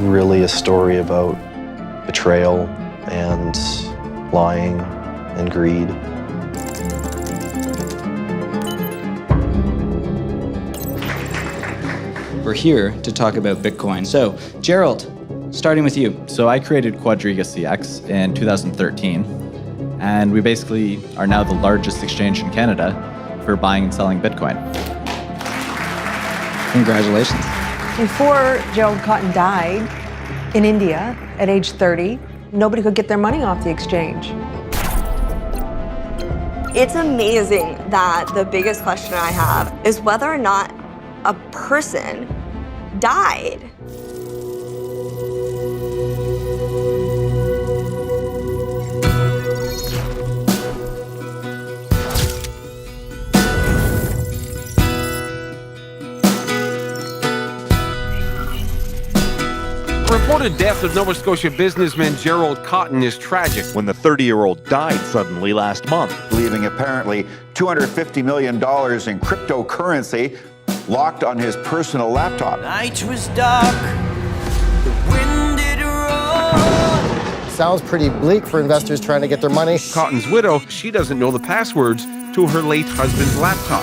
really a story about betrayal and lying and greed. We're here to talk about Bitcoin. So, Gerald, starting with you. So I created QuadrigaCX in 2013, and we basically are now the largest exchange in Canada for buying and selling Bitcoin. Congratulations. Before Gerald Cotton died in India at age 30, nobody could get their money off the exchange. It's amazing that the biggest question I have is whether or not a person died. Reported death of Nova Scotia businessman Gerald Cotton is tragic. When the 30-year-old died suddenly last month, leaving apparently $250 million in cryptocurrency locked on his personal laptop. Night was dark, the wind did roar. Sounds pretty bleak for investors trying to get their money. Cotton's widow, she doesn't know the passwords to her late husband's laptop.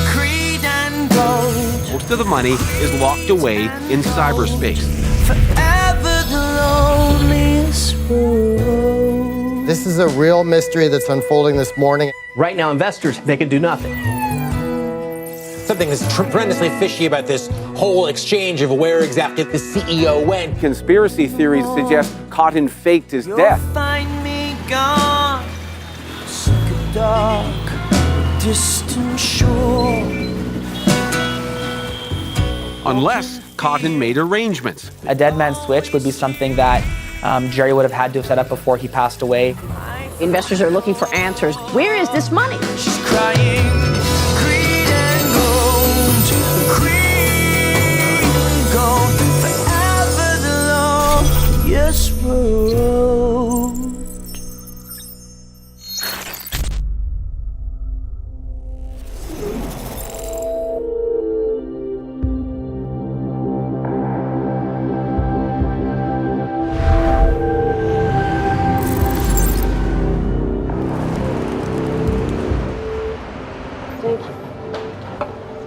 Creed and gold. Most of the money is locked away in cyberspace. Forever the loneliest road. This is a real mystery that's unfolding this morning. Right now, investors, they can do nothing. Something is tremendously fishy about this whole exchange of where exactly the CEO went. Conspiracy theories suggest Cotton faked his death. You'll find me gone, sick of dark, distant shore. Unless Cotton made arrangements. A dead man's switch would be something that Jerry would have had to have set up before he passed away. Investors are looking for answers. Where is this money? She's crying, greed and gold, greed and gold, forever the loneliest road.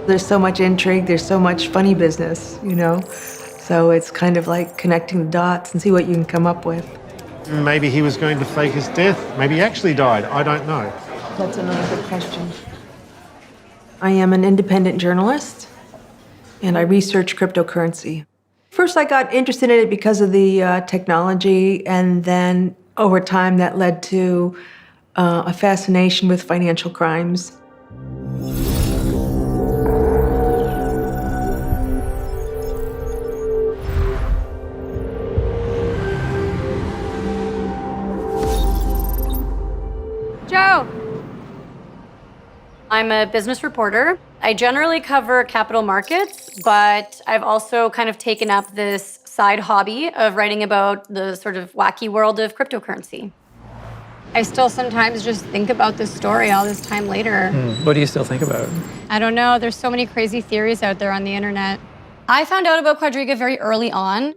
There's so much intrigue, there's so much funny business, you know? So it's kind of like connecting the dots and see what you can come up with. Maybe he was going to fake his death. Maybe he actually died. I don't know. That's another good question. I am an independent journalist, and I research cryptocurrency. First, I got interested in it because of the technology, and then over time that led to a fascination with financial crimes. Joe! I'm a business reporter. I generally cover capital markets, but I've also kind of taken up this side hobby of writing about the sort of wacky world of cryptocurrency. I still sometimes just think about this story all this time later. What do you still think about? I don't know. There's so many crazy theories out there on the internet. I found out about Quadriga very early on.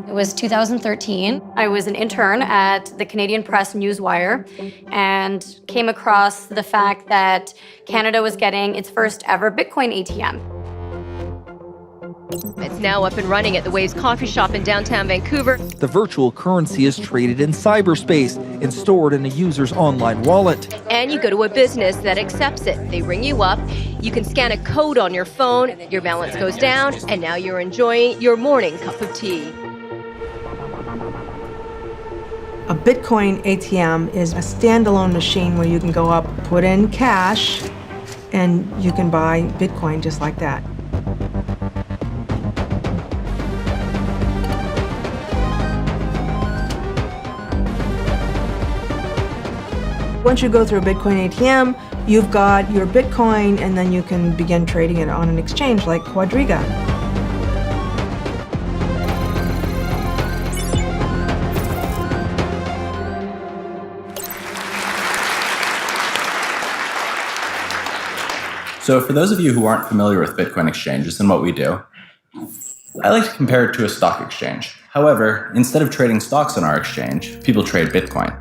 It was 2013. I was an intern at the Canadian Press Newswire and came across the fact that Canada was getting its first ever Bitcoin ATM. It's now up and running at the Waves coffee shop in downtown Vancouver. The virtual currency is traded in cyberspace and stored in a user's online wallet. And you go to a business that accepts it. They ring you up, you can scan a code on your phone, your balance goes down, and now you're enjoying your morning cup of tea. A Bitcoin ATM is a standalone machine where you can go up, put in cash, and you can buy Bitcoin just like that. Once you go through a Bitcoin ATM, you've got your Bitcoin, and then you can begin trading it on an exchange like Quadriga. So for those of you who aren't familiar with Bitcoin exchanges and what we do, I like to compare it to a stock exchange. However, instead of trading stocks on our exchange, people trade Bitcoin.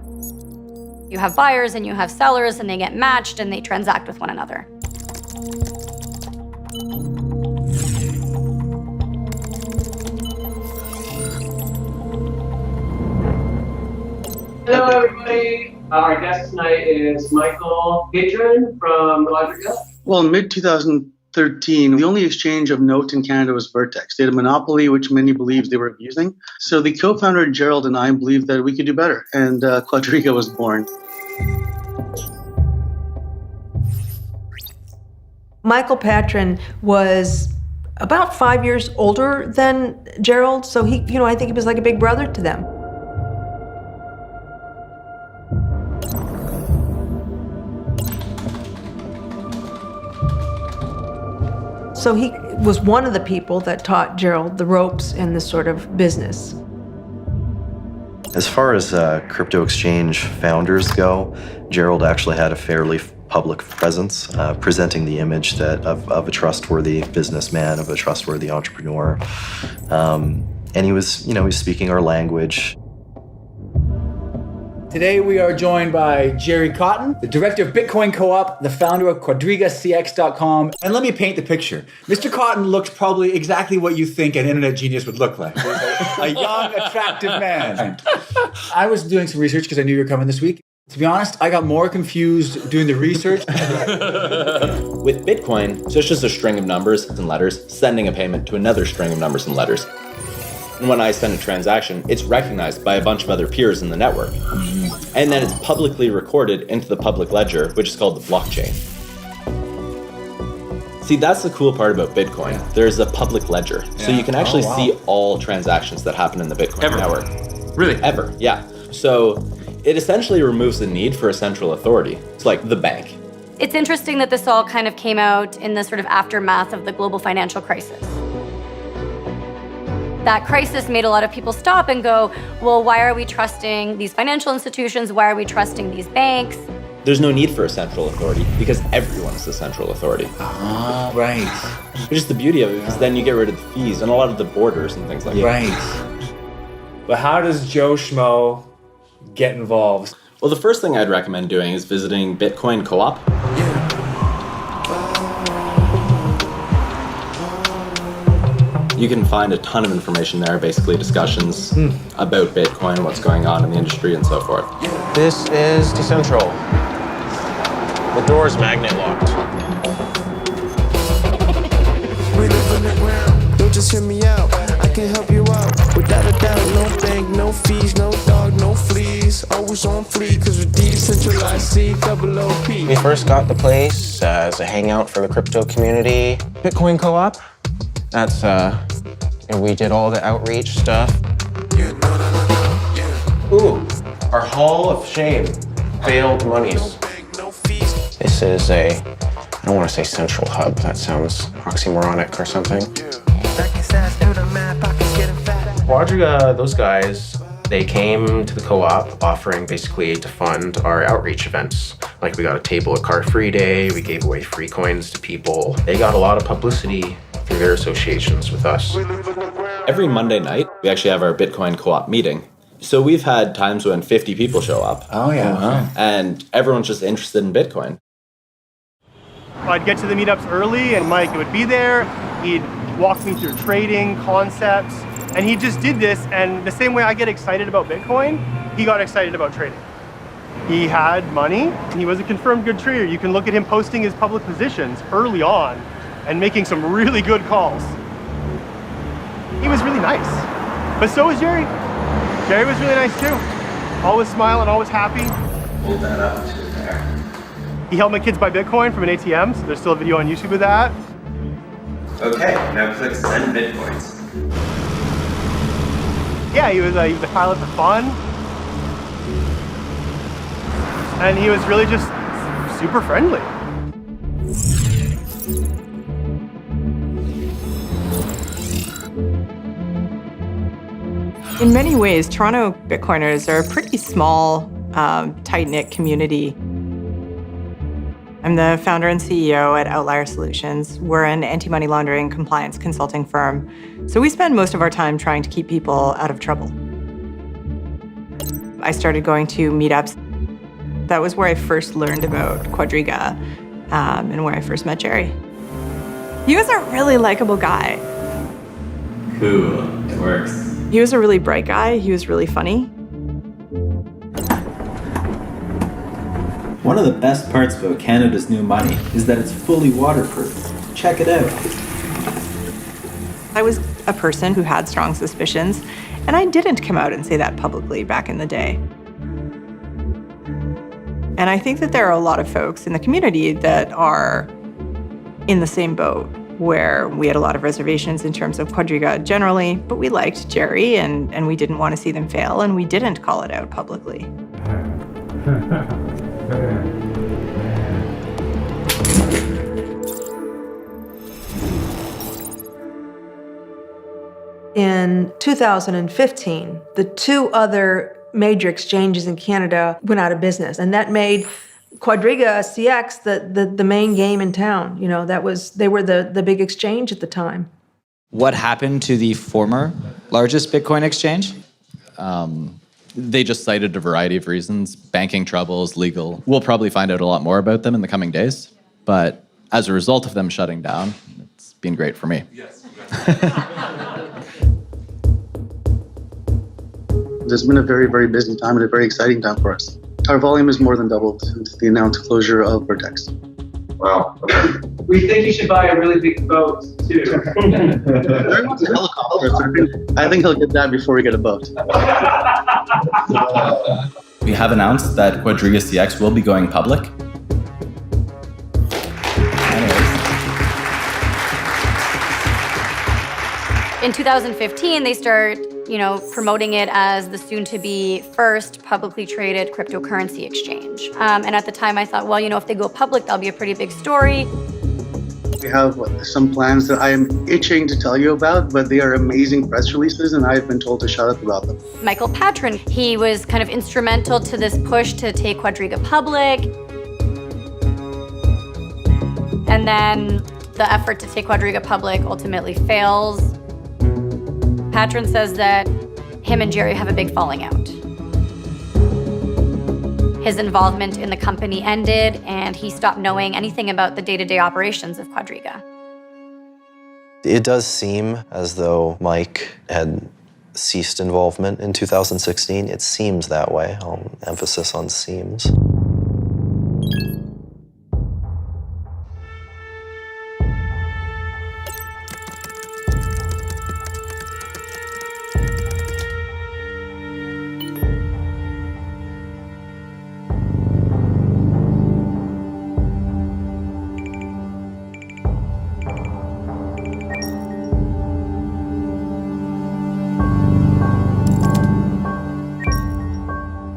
You have buyers and you have sellers, and they get matched and they transact with one another. Hello, everybody. Our guest tonight is Michael Patron from Quadriga. Well, in mid-2013, the only exchange of note in Canada was Vertex. They had a monopoly, which many believed they were abusing. So the co-founder, Gerald, and I believed that we could do better, and Quadriga was born. Michael Patron was about 5 years older than Gerald, so he, I think he was like a big brother to them. So he was one of the people that taught Gerald the ropes in this sort of business. As far as crypto exchange founders go, Gerald actually had a fairly public presence, presenting the image of a trustworthy businessman, of a trustworthy entrepreneur. And he was speaking our language. Today we are joined by Jerry Cotton, the director of Bitcoin Co-op, the founder of QuadrigaCX.com. And let me paint the picture. Mr. Cotton looks probably exactly what you think an internet genius would look like. A young, attractive man. I was doing some research because I knew you were coming this week. To be honest, I got more confused doing the research. With Bitcoin, so it's just a string of numbers and letters sending a payment to another string of numbers and letters. And when I send a transaction, it's recognized by a bunch of other peers in the network. And then it's publicly recorded into the public ledger, which is called the blockchain. See, that's the cool part about Bitcoin. There's a public ledger. So you can actually see all transactions that happen in the Bitcoin network. Really? Ever, yeah. So it essentially removes the need for a central authority. It's like the bank. It's interesting that this all kind of came out in the sort of aftermath of the global financial crisis. That crisis made a lot of people stop and go, well, why are we trusting these financial institutions? Why are we trusting these banks? There's no need for a central authority because everyone's the central authority. Ah, right. Which is the beauty of it, because then you get rid of the fees and a lot of the borders and things like that. Right. But how does Joe Schmo get involved? Well, the first thing I'd recommend doing is visiting Bitcoin Co-op. You can find a ton of information there, basically discussions about Bitcoin, what's going on in the industry, and so forth. This is Decentral. The door's magnet locked. We live on the ground, don't just hear me out. I can help you out, without a doubt. No bank, no fees, no dog, no fleas. Always on fleek, cause we're decentralized, C-double-O-P. We first got the place as a hangout for the crypto community. Bitcoin Co-op, that's, and we did all the outreach stuff. Ooh, our Hall of Shame, failed monies. This is I don't want to say central hub, that sounds oxymoronic or something. Quadriga, those guys, they came to the co-op offering basically to fund our outreach events. Like we got a table at Car Free Day, we gave away free coins to people. They got a lot of publicity through their associations with us. Every Monday night, we actually have our Bitcoin Co-op meeting. So we've had times when 50 people show up. Oh, yeah. And everyone's just interested in Bitcoin. I'd get to the meetups early and Mike would be there. He'd walk me through trading concepts. And he just did this, and the same way I get excited about Bitcoin, he got excited about trading. He had money, and he was a confirmed good trader. You can look at him posting his public positions early on and making some really good calls. He was really nice. But so was Jerry. Jerry was really nice too. Always smiling, always happy. Hold that up to there. He helped my kids buy Bitcoin from an ATM, so there's still a video on YouTube of that. Okay, now click send Bitcoins. Yeah, he was a pilot for fun. And he was really just super friendly. In many ways, Toronto Bitcoiners are a pretty small, tight-knit community. I'm the founder and CEO at Outlier Solutions. We're an anti-money laundering compliance consulting firm. So we spend most of our time trying to keep people out of trouble. I started going to meetups. That was where I first learned about Quadriga and where I first met Jerry. He was a really likable guy. Cool, it works. He was a really bright guy. He was really funny. One of the best parts about Canada's new money is that it's fully waterproof. Check it out. I was a person who had strong suspicions, and I didn't come out and say that publicly back in the day. And I think that there are a lot of folks in the community that are in the same boat, where we had a lot of reservations in terms of Quadriga generally, but we liked Jerry and we didn't want to see them fail, and we didn't call it out publicly. In 2015, the two other major exchanges in Canada went out of business, and that made QuadrigaCX the main game in town. You know, they were the big exchange at the time. What happened to the former largest Bitcoin exchange? They just cited a variety of reasons, banking troubles, legal. We'll probably find out a lot more about them in the coming days, but as a result of them shutting down, it's been great for me. Yes. It's been a very, very busy time and a very exciting time for us. Our volume has more than doubled since the announced closure of Vertex. Wow. We think you should buy a really big boat, too. Jerry wants a helicopter, so I think he'll get that before we get a boat. We have announced that QuadrigaCX will be going public. In 2015, they start, promoting it as the soon-to-be first publicly traded cryptocurrency exchange. And at the time, I thought, well, if they go public, that'll be a pretty big story. We have some plans that I am itching to tell you about, but they are amazing press releases, and I've been told to shut up about them. Michael Patron, he was kind of instrumental to this push to take Quadriga public. And then the effort to take Quadriga public ultimately fails. Patron says that him and Jerry have a big falling out. His involvement in the company ended, and he stopped knowing anything about the day-to-day operations of Quadriga. It does seem as though Mike had ceased involvement in 2016. It seems that way. Emphasis on seems.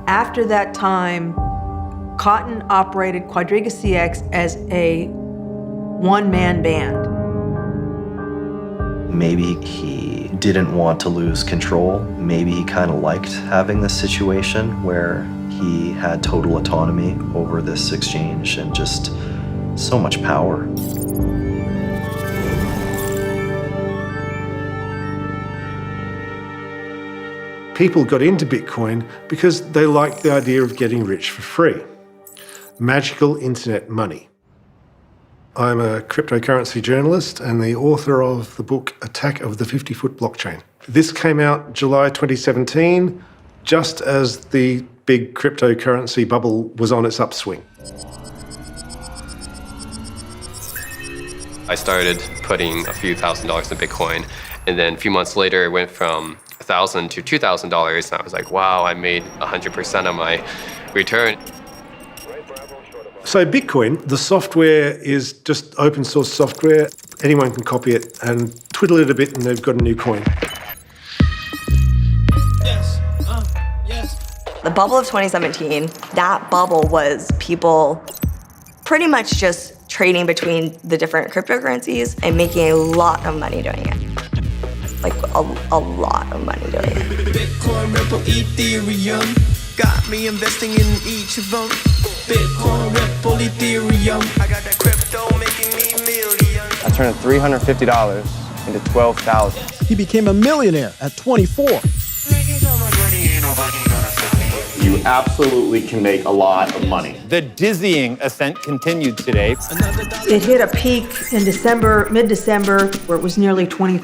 After that time, Cotton operated QuadrigaCX as a one-man band. Maybe he didn't want to lose control. Maybe he kind of liked having this situation where he had total autonomy over this exchange and just so much power. People got into Bitcoin because they liked the idea of getting rich for free. Magical internet money. I'm a cryptocurrency journalist and the author of the book Attack of the 50-Foot Blockchain. This came out July 2017, just as the big cryptocurrency bubble was on its upswing. I started putting a few $1,000s in Bitcoin, and then a few months later it went from $1,000 to $2,000, and I was like, wow, I made 100% of my return. So Bitcoin, the software is just open source software. Anyone can copy it and twiddle it a bit and they've got a new coin. The bubble of 2017, that bubble was people pretty much just trading between the different cryptocurrencies and making a lot of money doing it. Like a lot of money doing it. Bitcoin, Ripple, Ethereum, got me investing in each of them. Bitcoin, Ripple, Ethereum. I got that crypto making me millions. I turned $350 into $12,000. He became a millionaire at 24. You absolutely can make a lot of money. The dizzying ascent continued today. It hit a peak in December, mid-December, where it was nearly $20,000.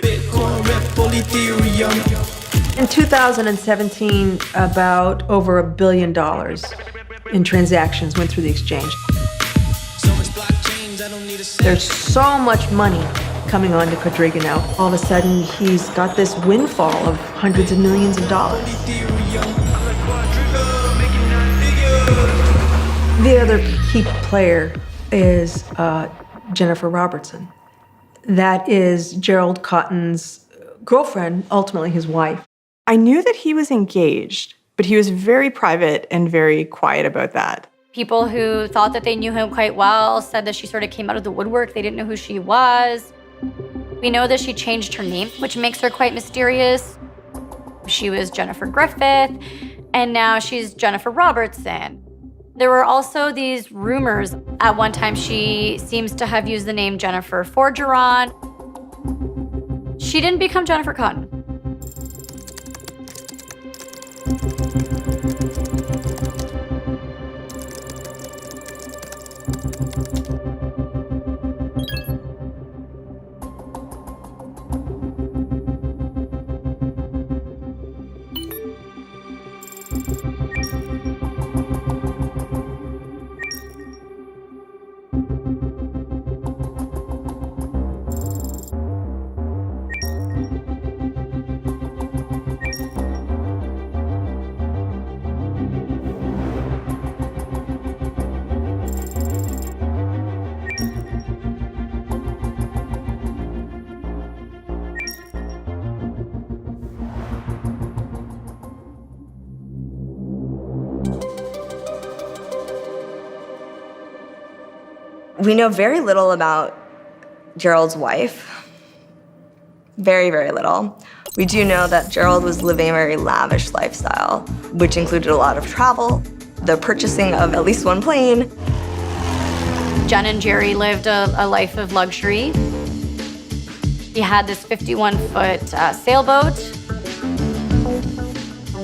Bitcoin, Ripple, Ethereum. In 2017, about over $1 billion in transactions went through the exchange. There's so much money coming on to Quadriga now. All of a sudden, he's got this windfall of hundreds of millions of dollars. The other key player is Jennifer Robertson. That is Gerald Cotton's girlfriend, ultimately his wife. I knew that he was engaged, but he was very private and very quiet about that. People who thought that they knew him quite well said that she sort of came out of the woodwork. They didn't know who she was. We know that she changed her name, which makes her quite mysterious. She was Jennifer Griffith, and now she's Jennifer Robertson. There were also these rumors. At one time, she seems to have used the name Jennifer Forgeron. She didn't become Jennifer Cotton. We know very little about Gerald's wife. Very, very little. We do know that Gerald was living a very lavish lifestyle, which included a lot of travel, the purchasing of at least one plane. Jen and Jerry lived a life of luxury. He had this 51-foot sailboat.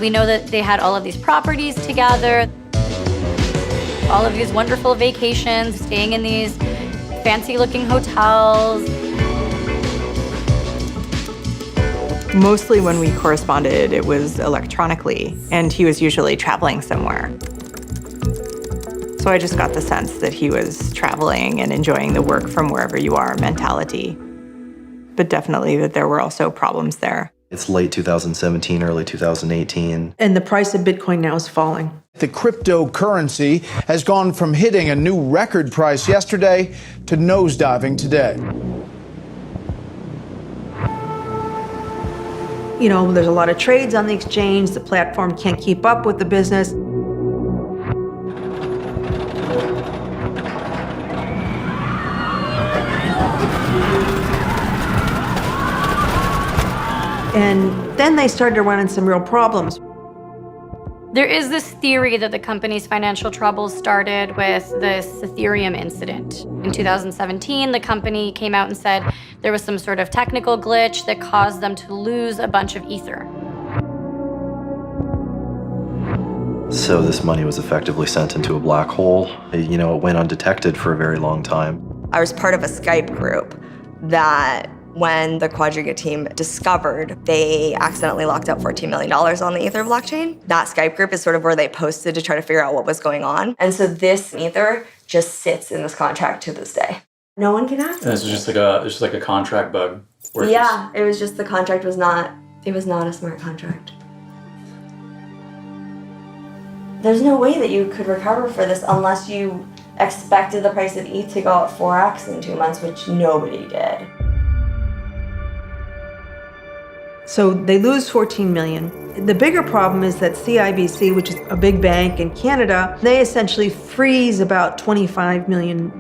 We know that they had all of these properties together, all of these wonderful vacations, staying in these fancy-looking hotels. Mostly when we corresponded, it was electronically, and he was usually traveling somewhere. So I just got the sense that he was traveling and enjoying the work from wherever you are mentality. But definitely that there were also problems there. It's late 2017, early 2018. And the price of Bitcoin now is falling. The cryptocurrency has gone from hitting a new record price yesterday to nosediving today. You know, there's a lot of trades on the exchange. The platform can't keep up with the business. And then they started to run into some real problems. There is this theory that the company's financial troubles started with this Ethereum incident. In 2017, the company came out and said there was some sort of technical glitch that caused them to lose a bunch of Ether. So this money was effectively sent into a black hole. You know, it went undetected for a very long time. I was part of a Skype group that when the Quadriga team discovered, they accidentally locked up $14 million on the Ether blockchain. That Skype group is sort of where they posted to try to figure out what was going on. And so this Ether just sits in this contract to this day. No one can access it. This is just like a contract bug. Yeah, it was just the contract was not a smart contract. There's no way that you could recover for this unless you expected the price of ETH to go up 4x in 2 months, which nobody did. So they lose $14 million. The bigger problem is that CIBC, which is a big bank in Canada, they essentially freeze about $25 million.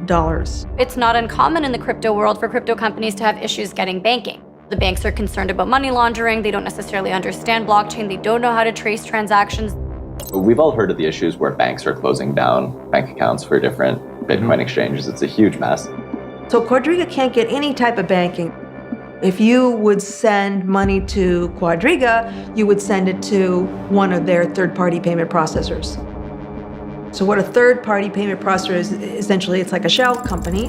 It's not uncommon in the crypto world for crypto companies to have issues getting banking. The banks are concerned about money laundering. They don't necessarily understand blockchain. They don't know how to trace transactions. We've all heard of the issues where banks are closing down bank accounts for different Bitcoin exchanges. It's a huge mess. So Quadriga can't get any type of banking. If you would send money to Quadriga, you would send it to one of their third-party payment processors. So what a third-party payment processor is, essentially, it's like a shell company.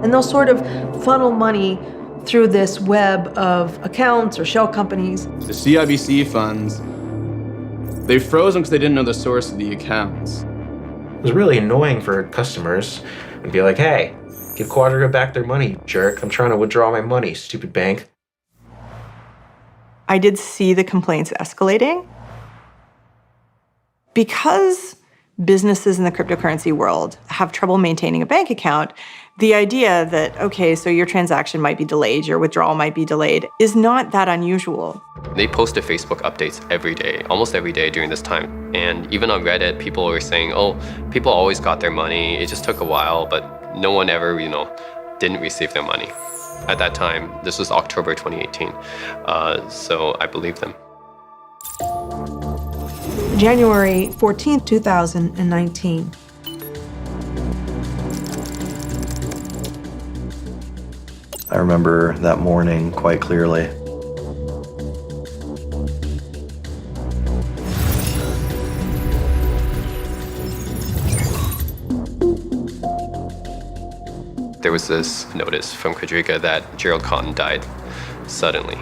And they'll sort of funnel money through this web of accounts or shell companies. The CIBC funds, they froze them because they didn't know the source of the accounts. It was really annoying for customers and be like, hey, give Quadriga back their money, jerk. I'm trying to withdraw my money, stupid bank. I did see the complaints escalating. Because businesses in the cryptocurrency world have trouble maintaining a bank account, the idea that, okay, so your transaction might be delayed, your withdrawal might be delayed, is not that unusual. They posted Facebook updates every day, almost every day during this time. And even on Reddit, people were saying, oh, people always got their money. It just took a while, but no one ever, didn't receive their money. At that time, this was October 2018. So I believe them. January 14th, 2019. I remember that morning quite clearly. There was this notice from Quadriga that Gerald Cotton died suddenly.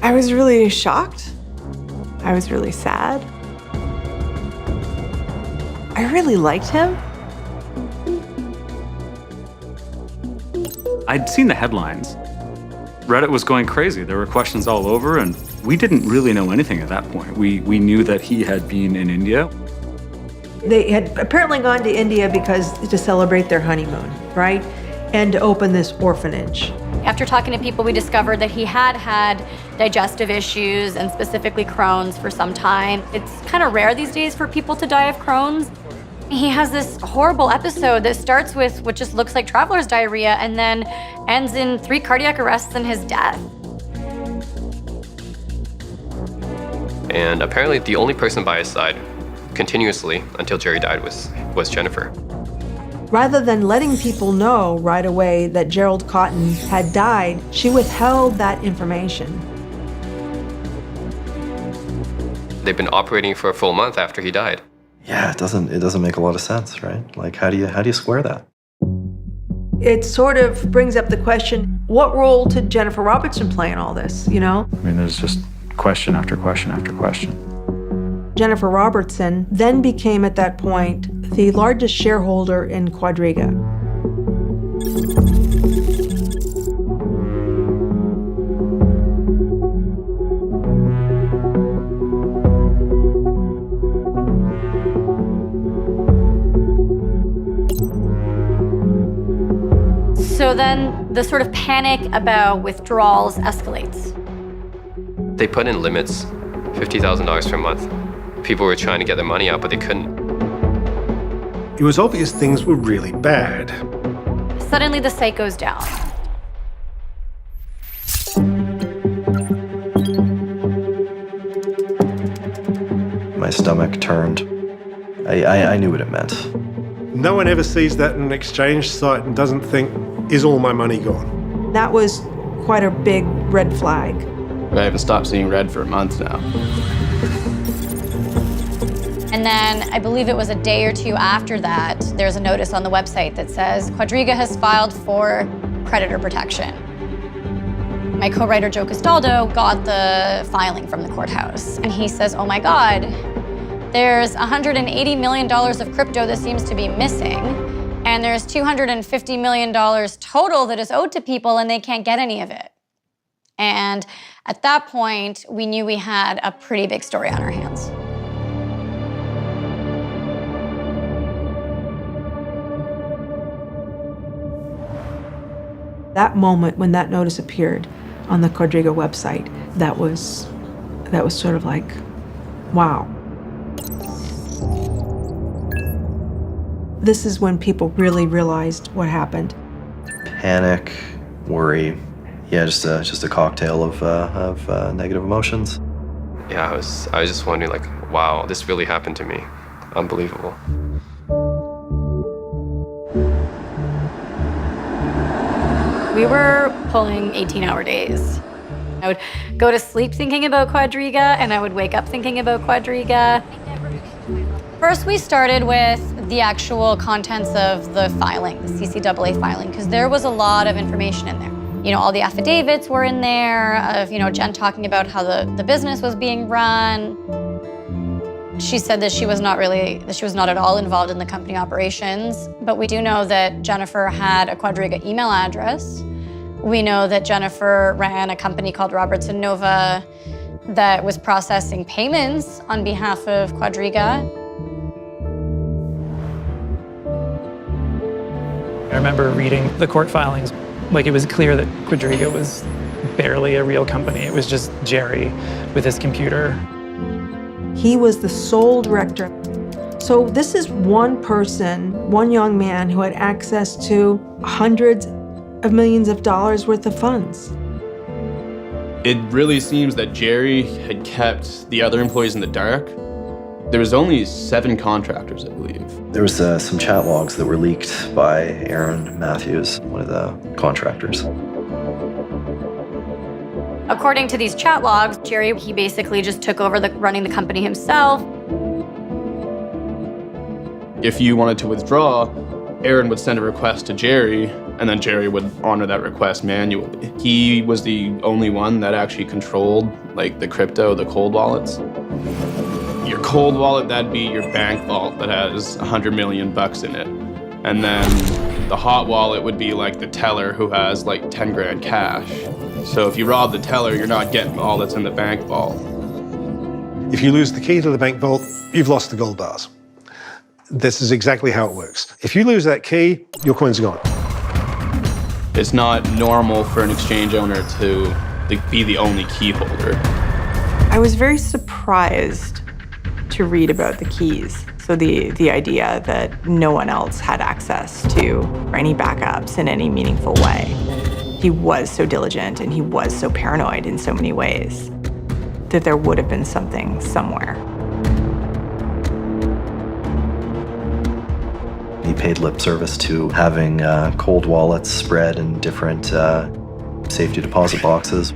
I was really shocked. I was really sad. I really liked him. I'd seen the headlines. Reddit was going crazy. There were questions all over, and we didn't really know anything at that point. We knew that he had been in India. They had apparently gone to India to celebrate their honeymoon, right? And to open this orphanage. After talking to people, we discovered that he had had digestive issues and specifically Crohn's for some time. It's kind of rare these days for people to die of Crohn's. He has this horrible episode that starts with what just looks like traveler's diarrhea and then ends in 3 cardiac arrests and his death. And apparently the only person by his side continuously until Jerry died was Jennifer. Rather than letting people know right away that Gerald Cotton had died, she withheld that information. They've been operating for a full month after he died. Yeah, it doesn't make a lot of sense, right? Like, how do you square that? It sort of brings up the question, what role did Jennifer Robertson play in all this, I mean, there's just question after question after question. Jennifer Robertson then became, at that point, the largest shareholder in Quadriga. So then the sort of panic about withdrawals escalates. They put in limits, $50,000 per month. People were trying to get their money out, but they couldn't. It was obvious things were really bad. Suddenly the site goes down. My stomach turned. I knew what it meant. No one ever sees that in an exchange site and doesn't think, is all my money gone? That was quite a big red flag. I haven't stopped seeing red for a month now. And then I believe it was a day or two after that, there's a notice on the website that says, Quadriga has filed for creditor protection. My co-writer Joe Castaldo got the filing from the courthouse, and he says, oh my God, there's $180 million of crypto that seems to be missing, and there's $250 million total that is owed to people, and they can't get any of it. And at that point, we knew we had a pretty big story on our hands. That moment when that notice appeared on the Quadriga website, that was sort of like, wow. This is when people really realized what happened. Panic, worry, yeah, just a cocktail of negative emotions. Yeah, I was just wondering, like, wow, this really happened to me. Unbelievable. We were pulling 18-hour days. I would go to sleep thinking about Quadriga, and I would wake up thinking about Quadriga. First, we started with the actual contents of the filing, the CCAA filing, because there was a lot of information in there. You know, all the affidavits were in there of, you know, Jen talking about how the business was being run. She said that she was not at all involved in the company operations, but we do know that Jennifer had a Quadriga email address. We know that Jennifer ran a company called Robertson Nova that was processing payments on behalf of Quadriga. I remember reading the court filings. Like, it was clear that Quadriga was barely a real company. It was just Jerry with his computer. He was the sole director. So this is one person, one young man who had access to hundreds of millions of dollars worth of funds. It really seems that Jerry had kept the other employees in the dark. There was only 7 contractors, I believe. There was some chat logs that were leaked by Aaron Matthews, one of the contractors. According to these chat logs, Jerry, he basically just took over running the company himself. If you wanted to withdraw, Aaron would send a request to Jerry, and then Jerry would honor that request manually. He was the only one that actually controlled, like, the crypto, the cold wallets. Your cold wallet, that'd be your bank vault that has $100 million in it. And then the hot wallet would be like the teller who has like 10 grand cash. So if you rob the teller, you're not getting all that's in the bank vault. If you lose the key to the bank vault, you've lost the gold bars. This is exactly how it works. If you lose that key, your coins are gone. It's not normal for an exchange owner to be the only key holder. I was very surprised to read about the keys. So the idea that no one else had access to any backups in any meaningful way. He was so diligent and he was so paranoid in so many ways that there would have been something somewhere. He paid lip service to having cold wallets spread in different safety deposit boxes.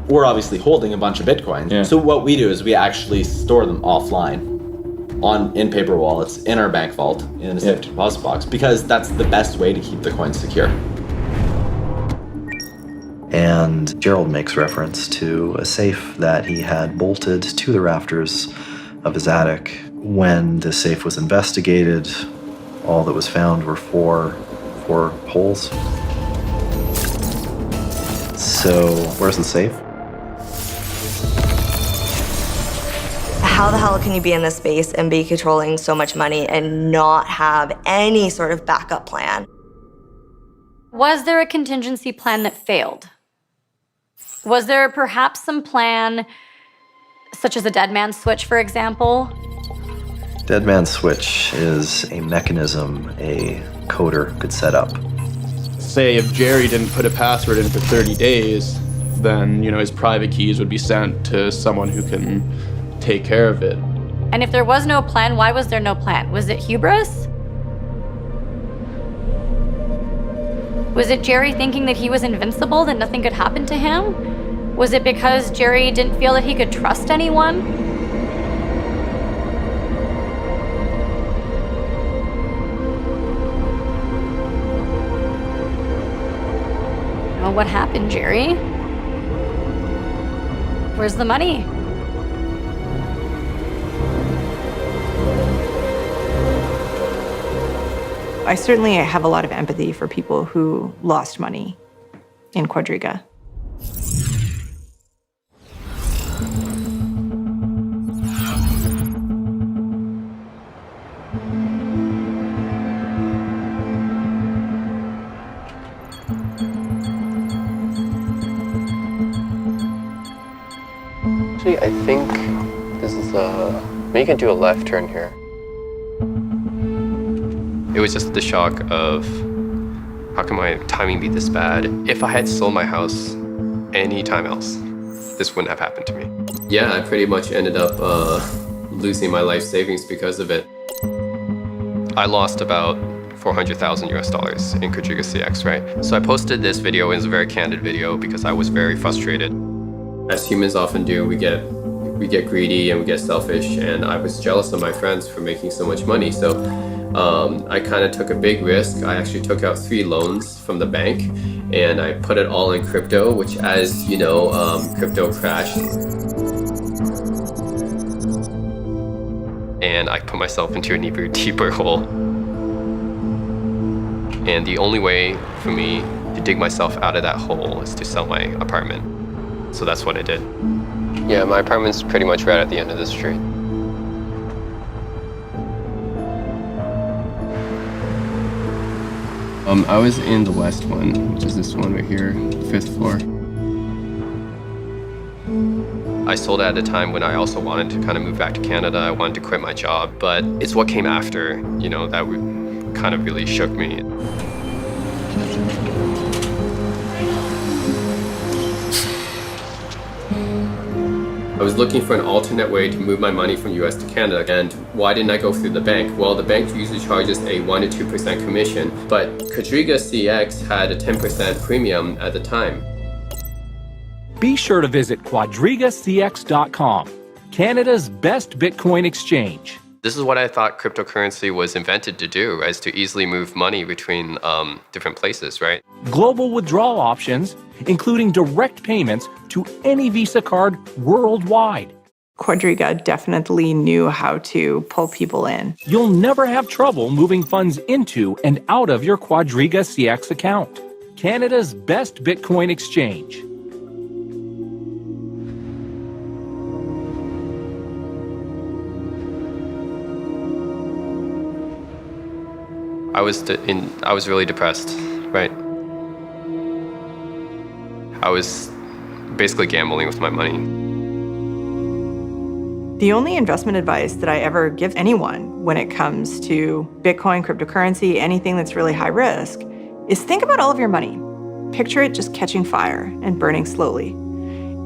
We're obviously holding a bunch of Bitcoin. Yeah. So what we do is we actually store them offline in paper wallets, in our bank vault, in a safety deposit box, because that's the best way to keep the coins secure. And Gerald makes reference to a safe that he had bolted to the rafters of his attic. When the safe was investigated, all that was found were four holes. So where's the safe? How the hell can you be in this space and be controlling so much money and not have any sort of backup plan? Was there a contingency plan that failed? Was there perhaps some plan, such as a dead man switch, for example? Dead man switch is a mechanism a coder could set up. Say if Jerry didn't put a password in for 30 days, then, you know, his private keys would be sent to someone who can take care of it. And if there was no plan, why was there no plan? Was it hubris? Was it Jerry thinking that he was invincible, that nothing could happen to him? Was it because Jerry didn't feel that he could trust anyone? Well, what happened, Jerry? Where's the money? I certainly have a lot of empathy for people who lost money in Quadriga. Actually, I think this is maybe you can do a left turn here. It was just the shock of, how can my timing be this bad? If I had sold my house any time else, this wouldn't have happened to me. Yeah, I pretty much ended up losing my life savings because of it. I lost about $400,000 US in QuadrigaCX, right? So I posted this video. It was a very candid video because I was very frustrated. As humans often do, we get greedy and we get selfish, and I was jealous of my friends for making so much money. So I kind of took a big risk. I actually took out 3 loans from the bank, and I put it all in crypto, which, as you know, crypto crashed. And I put myself into an even deeper hole. And the only way for me to dig myself out of that hole is to sell my apartment. So that's what I did. Yeah, my apartment's pretty much right at the end of the street. I was in the west one, which is this one right here, 5th floor. I sold at a time when I also wanted to kind of move back to Canada. I wanted to quit my job, but it's what came after, you know, that kind of really shook me. I was looking for an alternate way to move my money from US to Canada, and why didn't I go through the bank? Well, the bank usually charges a 1 to 2% commission, but QuadrigaCX had a 10% premium at the time. Be sure to visit QuadrigaCX.com, Canada's best Bitcoin exchange. This is what I thought cryptocurrency was invented to do, is to easily move money between different places, right? Global withdrawal options, including direct payments to any Visa card worldwide. Quadriga definitely knew how to pull people in. You'll never have trouble moving funds into and out of your QuadrigaCX account. Canada's best Bitcoin exchange. I was really depressed, right? I was basically gambling with my money. The only investment advice that I ever give anyone when it comes to Bitcoin, cryptocurrency, anything that's really high risk, is think about all of your money. Picture it just catching fire and burning slowly.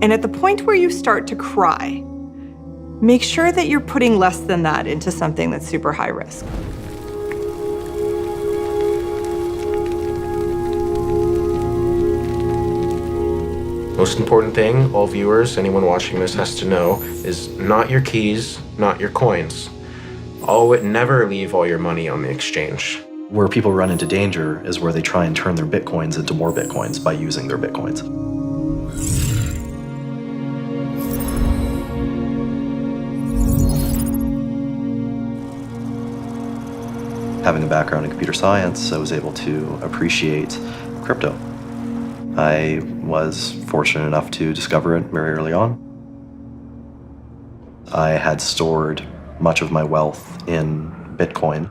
And at the point where you start to cry, make sure that you're putting less than that into something that's super high risk. Most important thing, all viewers, anyone watching this has to know, is not your keys, not your coins. Never leave all your money on the exchange. Where people run into danger is where they try and turn their Bitcoins into more Bitcoins by using their Bitcoins. Having a background in computer science, I was able to appreciate crypto. I was fortunate enough to discover it very early on. I had stored much of my wealth in Bitcoin.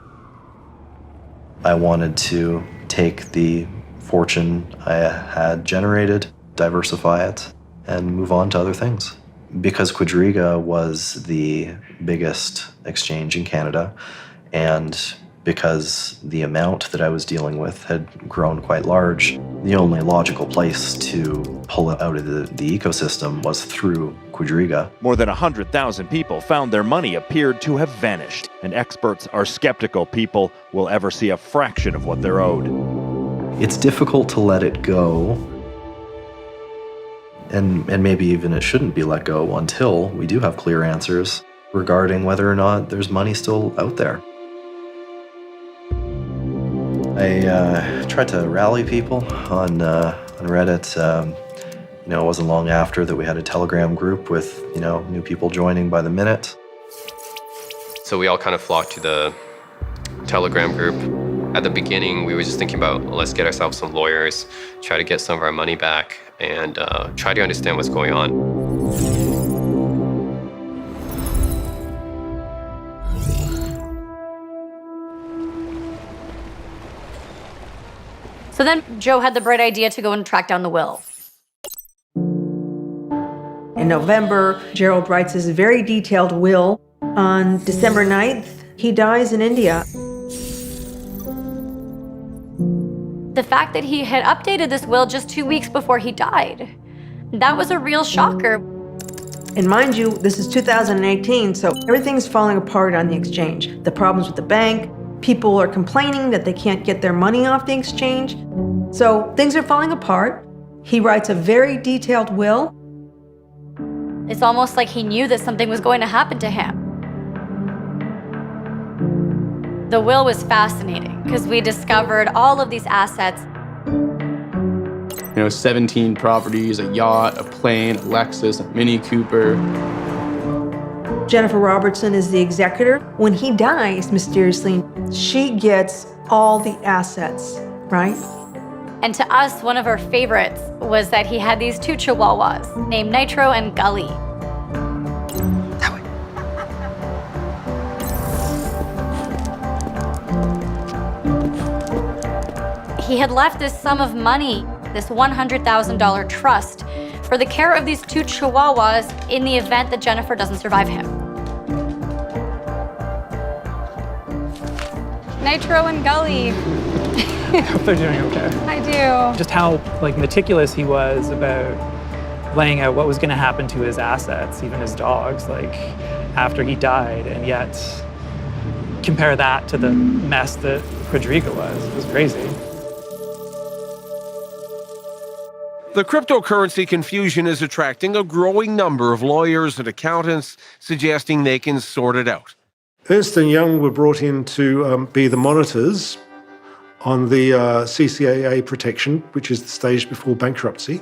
I wanted to take the fortune I had generated, diversify it, and move on to other things. Because Quadriga was the biggest exchange in Canada, and because the amount that I was dealing with had grown quite large, the only logical place to pull it out of the ecosystem was through Quadriga. More than 100,000 people found their money appeared to have vanished, and experts are skeptical people will ever see a fraction of what they're owed. It's difficult to let it go, and maybe even it shouldn't be let go until we do have clear answers regarding whether or not there's money still out there. I tried to rally people on Reddit. It wasn't long after that we had a Telegram group with, new people joining by the minute. So we all kind of flocked to the Telegram group. At the beginning, we were just thinking about, let's get ourselves some lawyers, try to get some of our money back, and try to understand what's going on. So then Joe had the bright idea to go and track down the will. In November, Gerald writes his very detailed will. On December 9th, he dies in India. The fact that he had updated this will just 2 weeks before he died, that was a real shocker. And mind you, this is 2018, so everything's falling apart on the exchange. The problems with the bank, people are complaining that they can't get their money off the exchange. So things are falling apart. He writes a very detailed will. It's almost like he knew that something was going to happen to him. The will was fascinating because we discovered all of these assets. 17 properties, a yacht, a plane, a Lexus, a Mini Cooper. Jennifer Robertson is the executor. When he dies, mysteriously, she gets all the assets, right? And to us, one of our favorites was that he had these 2 chihuahuas named Nitro and Gully. He had left this sum of money, this $100,000 trust, for the care of these 2 chihuahuas in the event that Jennifer doesn't survive him. Nitro and Gully. I hope they're doing okay. I do. Just how meticulous he was about laying out what was going to happen to his assets, even his dogs, after he died, and yet compare that to the mess that Quadriga was. It was crazy. The cryptocurrency confusion is attracting a growing number of lawyers and accountants, suggesting they can sort it out. Ernst & Young were brought in to be the monitors on the CCAA protection, which is the stage before bankruptcy.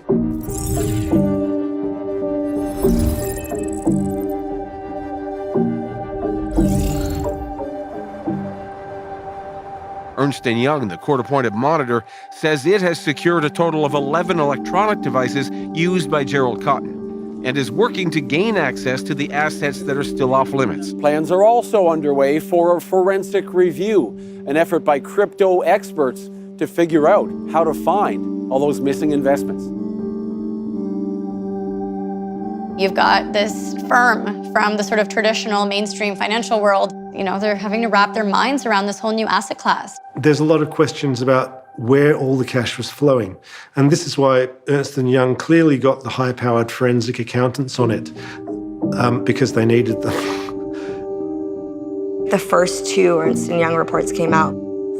Ernst & Young, the court-appointed monitor, says it has secured a total of 11 electronic devices used by Gerald Cotton and is working to gain access to the assets that are still off limits. Plans are also underway for a forensic review, an effort by crypto experts to figure out how to find all those missing investments. You've got this firm from the sort of traditional mainstream financial world. They're having to wrap their minds around this whole new asset class. There's a lot of questions about where all the cash was flowing. And this is why Ernst & Young clearly got the high-powered forensic accountants on it, because they needed them. The first 2 Ernst & Young reports came out.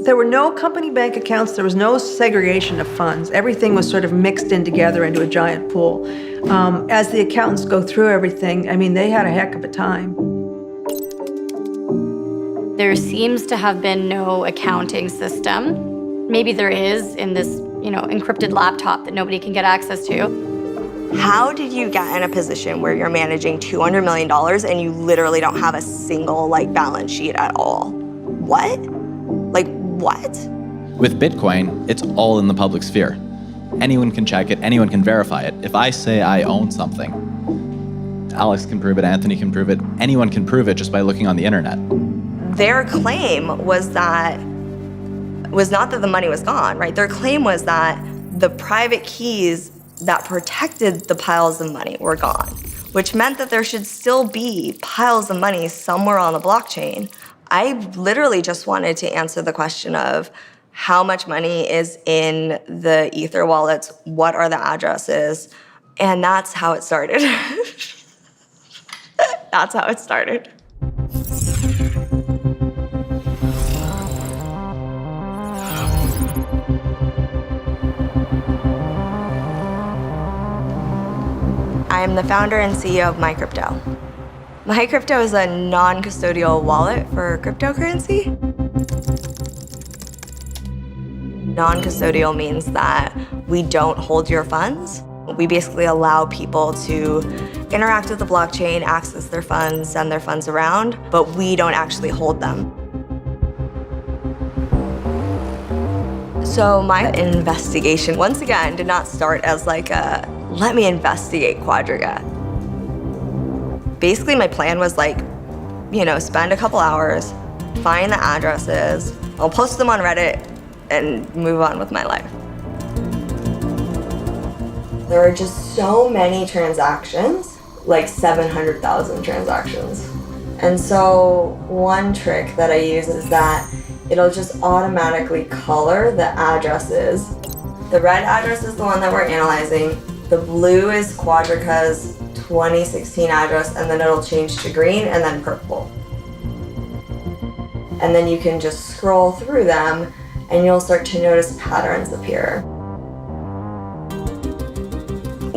There were no company bank accounts. There was no segregation of funds. Everything was sort of mixed in together into a giant pool. As the accountants go through everything, they had a heck of a time. There seems to have been no accounting system. Maybe there is in this, encrypted laptop that nobody can get access to. How did you get in a position where you're managing $200 million and you literally don't have a single balance sheet at all? What? What? With Bitcoin, it's all in the public sphere. Anyone can check it, anyone can verify it. If I say I own something, Alex can prove it, Anthony can prove it, anyone can prove it just by looking on the internet. Their claim was not that the money was gone, right? Their claim was that the private keys that protected the piles of money were gone, which meant that there should still be piles of money somewhere on the blockchain. I literally just wanted to answer the question of how much money is in the Ether wallets, what are the addresses, and that's how it started. That's how it started. I am the founder and CEO of MyCrypto. MyCrypto is a non-custodial wallet for cryptocurrency. Non-custodial means that we don't hold your funds. We basically allow people to interact with the blockchain, access their funds, send their funds around, but we don't actually hold them. So my investigation, once again, did not start as let me investigate Quadriga. Basically, my plan was spend a couple hours, find the addresses, I'll post them on Reddit, and move on with my life. There are just so many transactions like 700,000 transactions. And so one trick that I use is that it'll just automatically color the addresses. The red address is the one that we're analyzing. The blue is Quadriga's 2016 address, and then it'll change to green and then purple. And then you can just scroll through them and you'll start to notice patterns appear.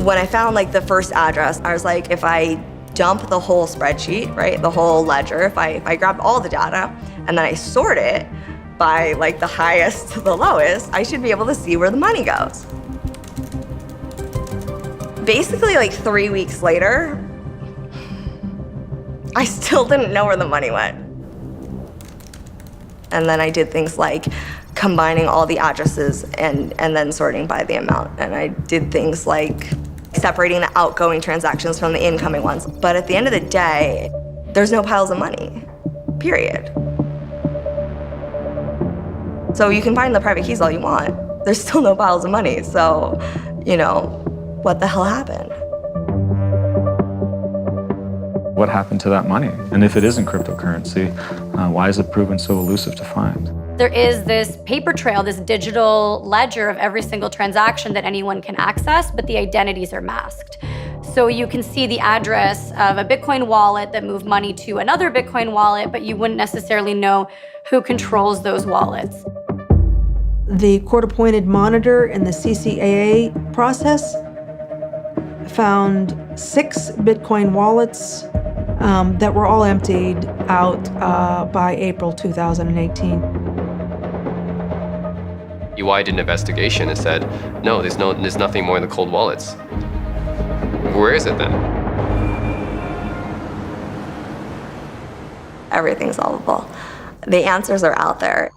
When I found like the first address, I was like, if I dump the whole spreadsheet, right, the whole ledger, if I grab all the data and then I sort it by like the highest to the lowest, I should be able to see where the money goes. Basically like 3 weeks later, I still didn't know where the money went. And then I did things like combining all the addresses and then sorting by the amount. And I did things like separating the outgoing transactions from the incoming ones. But at the end of the day, there's no piles of money, period. So you can find the private keys all you want. There's still no piles of money. So, you know, what the hell happened? What happened to that money? And if it isn't cryptocurrency, why is it proven so elusive to find? There is this paper trail, this digital ledger of every single transaction that anyone can access, but the identities are masked. So you can see the address of a Bitcoin wallet that moved money to another Bitcoin wallet, but you wouldn't necessarily know who controls those wallets. The court-appointed monitor in the CCAA process found 6 Bitcoin wallets that were all emptied out by April 2018. UI did an investigation and said, no, there's nothing more in the cold wallets. Where is it then? Everything's solvable. The answers are out there.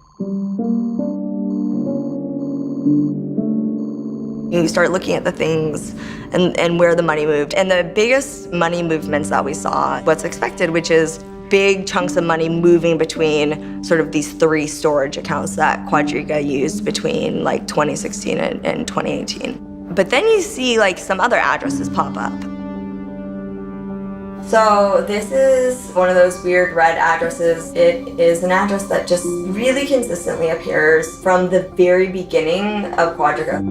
You start looking at the things and where the money moved. And the biggest money movements that we saw, what's expected, which is big chunks of money moving between sort of these 3 storage accounts that Quadriga used between like 2016 and 2018. But then you see like some other addresses pop up. So this is one of those weird red addresses. It is an address that just really consistently appears from the very beginning of Quadriga.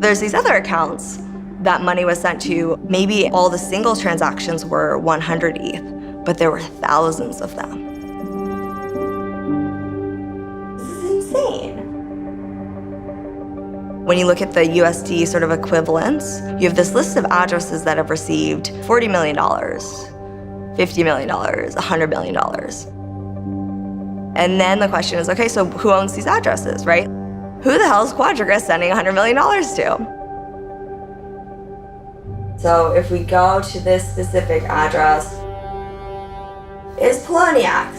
There's these other accounts that money was sent to. Maybe all the single transactions were 100 ETH, but there were thousands of them. This is insane. When you look at the USD sort of equivalents, you have this list of addresses that have received $40 million, $50 million, $100 million. And then the question is, okay, so who owns these addresses, right? Who the hell is Quadriga sending $100 million to? So if we go to this specific address, it's Poloniex.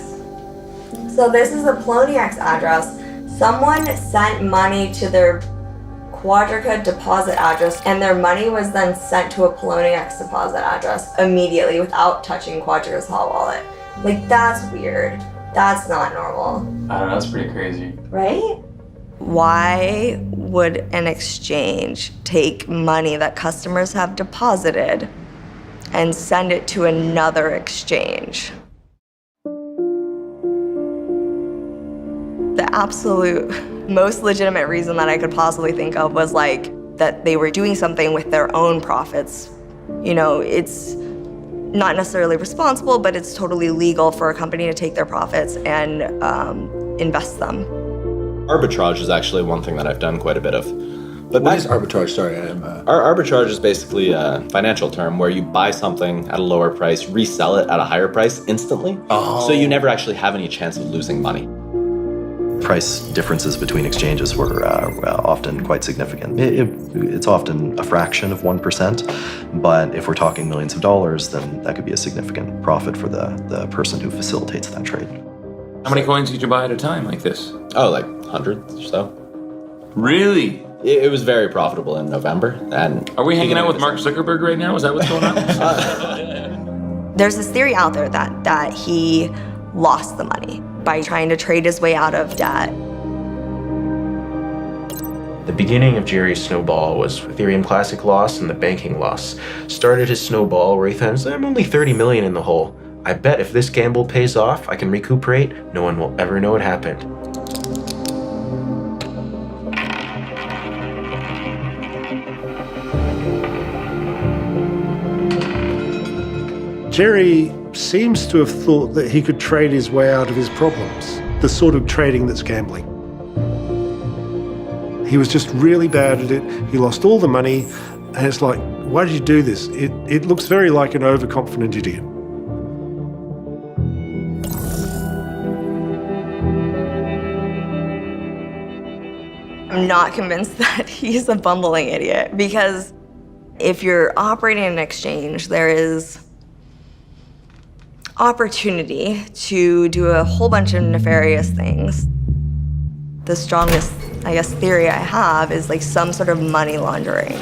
So this is a Poloniex address. Someone sent money to their Quadriga deposit address, and their money was then sent to a Poloniex deposit address immediately without touching Quadriga's hot wallet. Like, that's weird. That's not normal. I don't know, that's pretty crazy. Right? Why would an exchange take money that customers have deposited and send it to another exchange? The absolute most legitimate reason that I could possibly think of was like that they were doing something with their own profits. You know, it's not necessarily responsible, but it's totally legal for a company to take their profits and invest them. Arbitrage is actually one thing that I've done quite a bit of. But what is arbitrage? Sorry, Arbitrage is basically a financial term where you buy something at a lower price, resell it at a higher price instantly. Oh. So you never actually have any chance of losing money. Price differences between exchanges were often quite significant. It's often a fraction of 1%, but if we're talking millions of dollars, then that could be a significant profit for the person who facilitates that trade. How many coins did you buy at a time like this? Oh, like hundreds or so. Really? It was very profitable in November. And are we hanging out with Mark Zuckerberg right now? Is that what's going on? There's this theory out there that he lost the money by trying to trade his way out of debt. The beginning of Jerry's snowball was Ethereum Classic loss and the banking loss. Started his snowball where he thinks, I'm only 30 million in the hole. I bet if this gamble pays off, I can recuperate. No one will ever know it happened. Jerry seems to have thought that he could trade his way out of his problems, the sort of trading that's gambling. He was just really bad at it. He lost all the money, and it's like, why did you do this? It looks very like an overconfident idiot. I'm not convinced that he's a bumbling idiot, because if you're operating an exchange, there is opportunity to do a whole bunch of nefarious things. The strongest, I guess, theory I have is like some sort of money laundering.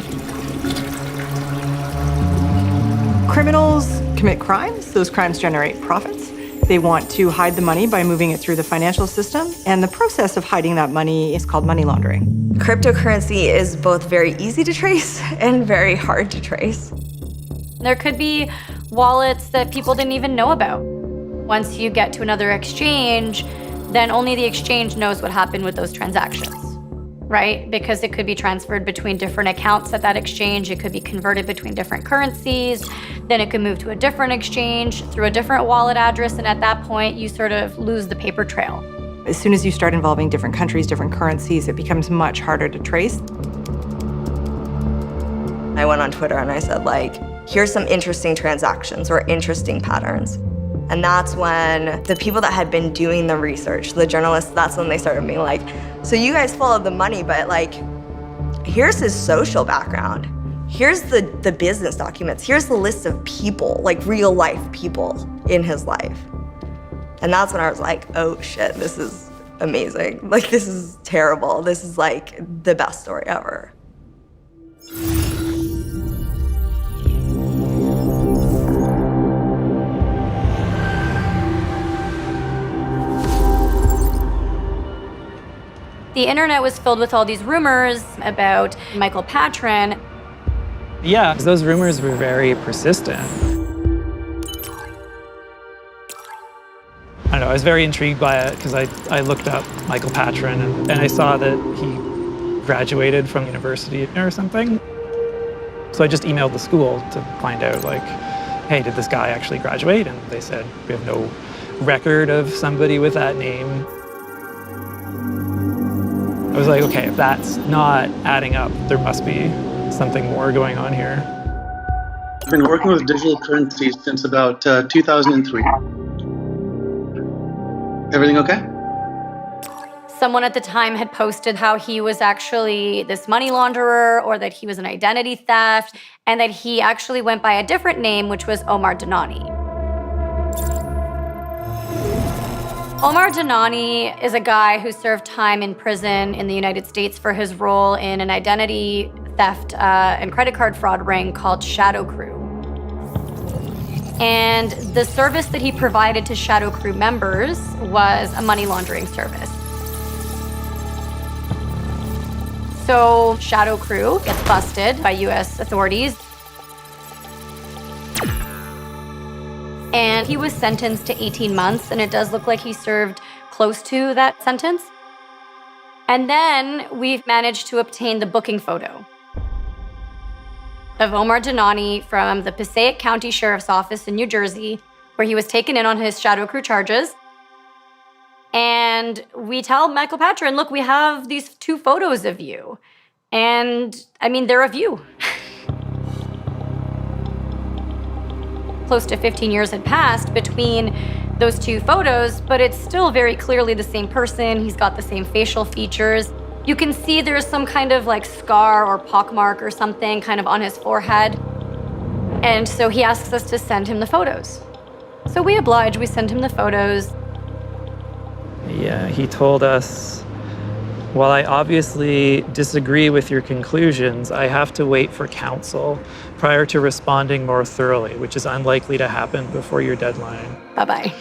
Criminals commit crimes. Those crimes generate profits. They want to hide the money by moving it through the financial system, and the process of hiding that money is called money laundering. Cryptocurrency is both very easy to trace and very hard to trace. There could be wallets that people didn't even know about. Once you get to another exchange, then only the exchange knows what happened with those transactions, right? Because it could be transferred between different accounts at that exchange. It could be converted between different currencies. Then it could move to a different exchange through a different wallet address. And at that point, you sort of lose the paper trail. As soon as you start involving different countries, different currencies, it becomes much harder to trace. I went on Twitter and I said, like, here's some interesting transactions or interesting patterns. And that's when the people that had been doing the research, the journalists, that's when they started being like, so you guys followed the money, but like, here's his social background. Here's the business documents. Here's the list of people, like real life people in his life. And that's when I was like, oh shit, this is amazing. Like, this is terrible. This is like the best story ever. The internet was filled with all these rumors about Michael Patron. Yeah, those rumors were very persistent. I don't know, I was very intrigued by it because I looked up Michael Patron and I saw that he graduated from university or something. So I just emailed the school to find out, like, hey, did this guy actually graduate? And they said, we have no record of somebody with that name. I was like, okay, if that's not adding up, there must be something more going on here. I've been working with digital currencies since about 2003. Everything okay? Someone at the time had posted how he was actually this money launderer, or that he was an identity theft, and that he actually went by a different name, which was Omar Dhanani. Omar Dhanani is a guy who served time in prison in the United States for his role in an identity theft and credit card fraud ring called Shadow Crew. And the service that he provided to Shadow Crew members was a money laundering service. So Shadow Crew gets busted by US authorities. And he was sentenced to 18 months, and it does look like he served close to that sentence. And then we've managed to obtain the booking photo of Omar Dhanani from the Passaic County Sheriff's Office in New Jersey, where he was taken in on his Shadow Crew charges. And we tell Michael Patron, look, we have these 2 photos of you. And I mean, they're of you. Close to 15 years had passed between those 2 photos, but it's still very clearly the same person. He's got the same facial features. You can see there's some kind of like scar or pockmark or something kind of on his forehead. And so he asks us to send him the photos. So we oblige, we send him the photos. Yeah, he told us, while I obviously disagree with your conclusions, I have to wait for counsel prior to responding more thoroughly, which is unlikely to happen before your deadline. Bye-bye.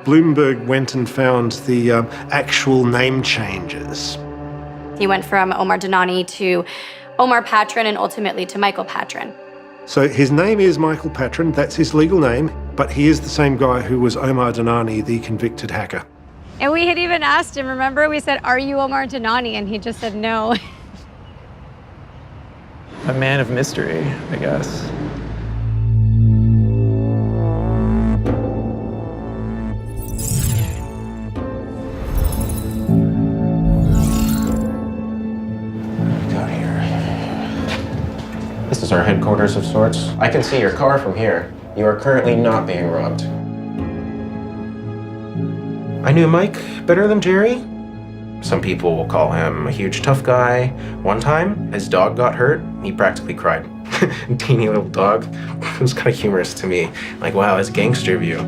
Bloomberg went and found the actual name changes. He went from Omar Danani to Omar Patron and ultimately to Michael Patron. So his name is Michael Patron, that's his legal name, but he is the same guy who was Omar Danani, the convicted hacker. And we had even asked him, remember, we said, "Are you Omar Danani?" And he just said no. A man of mystery, I guess. This is our headquarters of sorts. I can see your car from here. You are currently not being robbed. I knew Mike better than Jerry. Some people will call him a huge tough guy. One time, his dog got hurt. He practically cried. Teeny little dog. It was kind of humorous to me. Like, wow, his gangster view.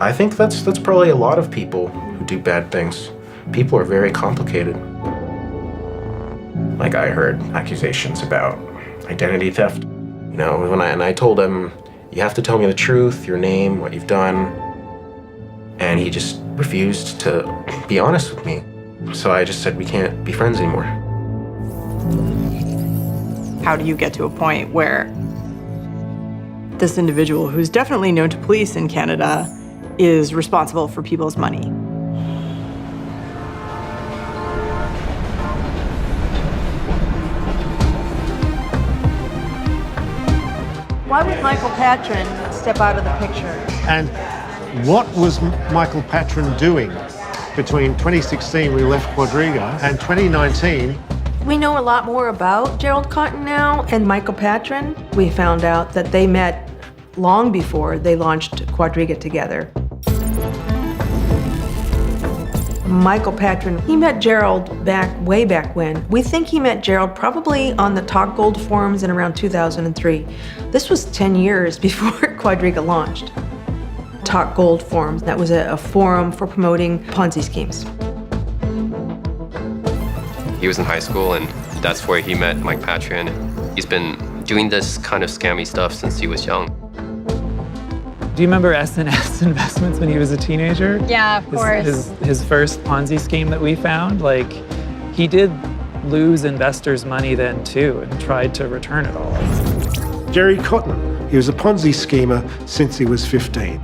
I think that's probably a lot of people who do bad things. People are very complicated. Like, I heard accusations about identity theft. You know, and I told him, you have to tell me the truth, your name, what you've done. And he just refused to be honest with me. So I just said, we can't be friends anymore. How do you get to a point where this individual, who's definitely known to police in Canada, is responsible for people's money? Why would Michael Patron step out of the picture? And what was Michael Patron doing between 2016, we left Quadriga, and 2019? We know a lot more about Gerald Cotton now and Michael Patron. We found out that they met long before they launched Quadriga together. Michael Patron, he met Gerald way back when. We think he met Gerald probably on the Talk Gold forums in around 2003. This was 10 years before Quadriga launched. Talk Gold forums, that was a forum for promoting Ponzi schemes. He was in high school, and that's where he met Mike Patron. He's been doing this kind of scammy stuff since he was young. Do you remember S&S Investments when he was a teenager? Yeah, of course. His first Ponzi scheme that we found, like, he did lose investors' money then too and tried to return it all. Jerry Cotton, he was a Ponzi schemer since he was 15.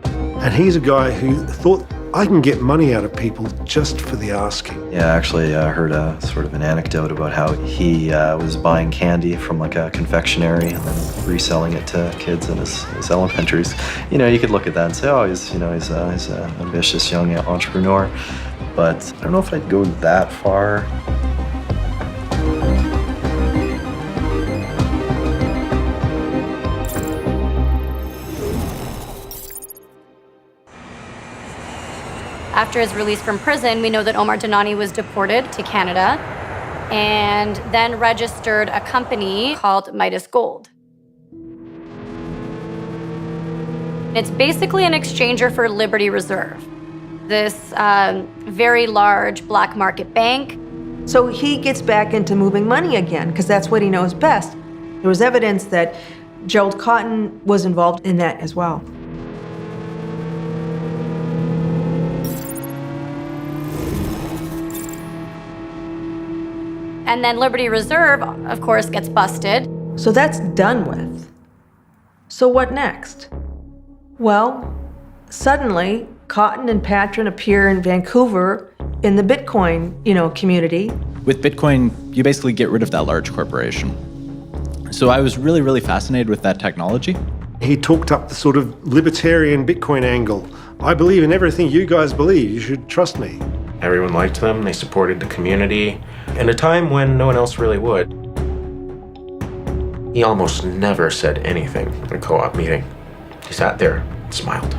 And he's a guy who thought, I can get money out of people just for the asking. Yeah, actually, I heard a sort of an anecdote about how he was buying candy from like a confectionery and then reselling it to kids in his elementaries. You know, you could look at that and say, oh, he's an ambitious young entrepreneur. But I don't know if I'd go that far. After his release from prison, we know that Omar Danani was deported to Canada and then registered a company called Midas Gold. It's basically an exchanger for Liberty Reserve, this very large black market bank. So he gets back into moving money again, because that's what he knows best. There was evidence that Gerald Cotton was involved in that as well. And then Liberty Reserve, of course, gets busted. So that's done with. So what next? Well, suddenly, Cotton and Patron appear in Vancouver in the Bitcoin, community. With Bitcoin, you basically get rid of that large corporation. So I was really, really fascinated with that technology. He talked up the sort of libertarian Bitcoin angle. I believe in everything you guys believe. You should trust me. Everyone liked them. They supported the community. In a time when no one else really would. He almost never said anything in a co-op meeting. He sat there and smiled.